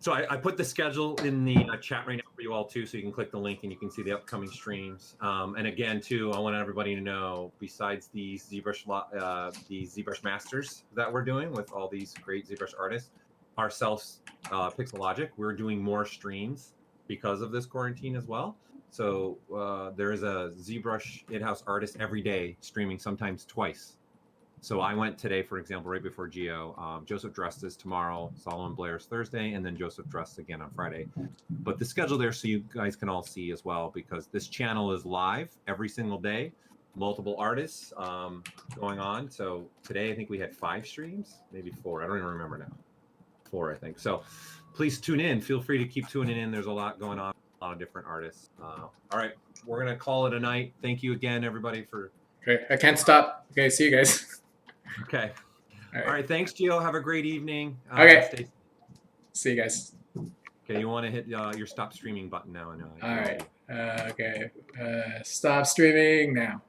So I put the schedule in the chat right now for you all too, so you can click the link and you can see the upcoming streams. And again, too, I want everybody to know, besides the ZBrush Masters that we're doing with all these great ZBrush artists, ourselves, Pixologic, we're doing more streams because of this quarantine as well. So there is a ZBrush in-house artist every day streaming, sometimes twice. So I went today, for example, right before Gio. Joseph Drust is tomorrow, Solomon Blair's Thursday, and then Joseph Drust again on Friday. But the schedule there so you guys can all see as well, because this channel is live every single day. Multiple artists going on. So today I think we had 5 streams, maybe 4. I don't even remember now. 4, I think. So please tune in. Feel free to keep tuning in. There's a lot going on, a lot of different artists. All right, we're going to call it a night. Thank you again, everybody, for... Okay, I can't stop. Okay, see you guys. Okay. All right. Thanks, Gio. Have a great evening. Okay. See you guys. Okay, you want to hit your stop streaming button now. All right. Okay. Stop streaming now.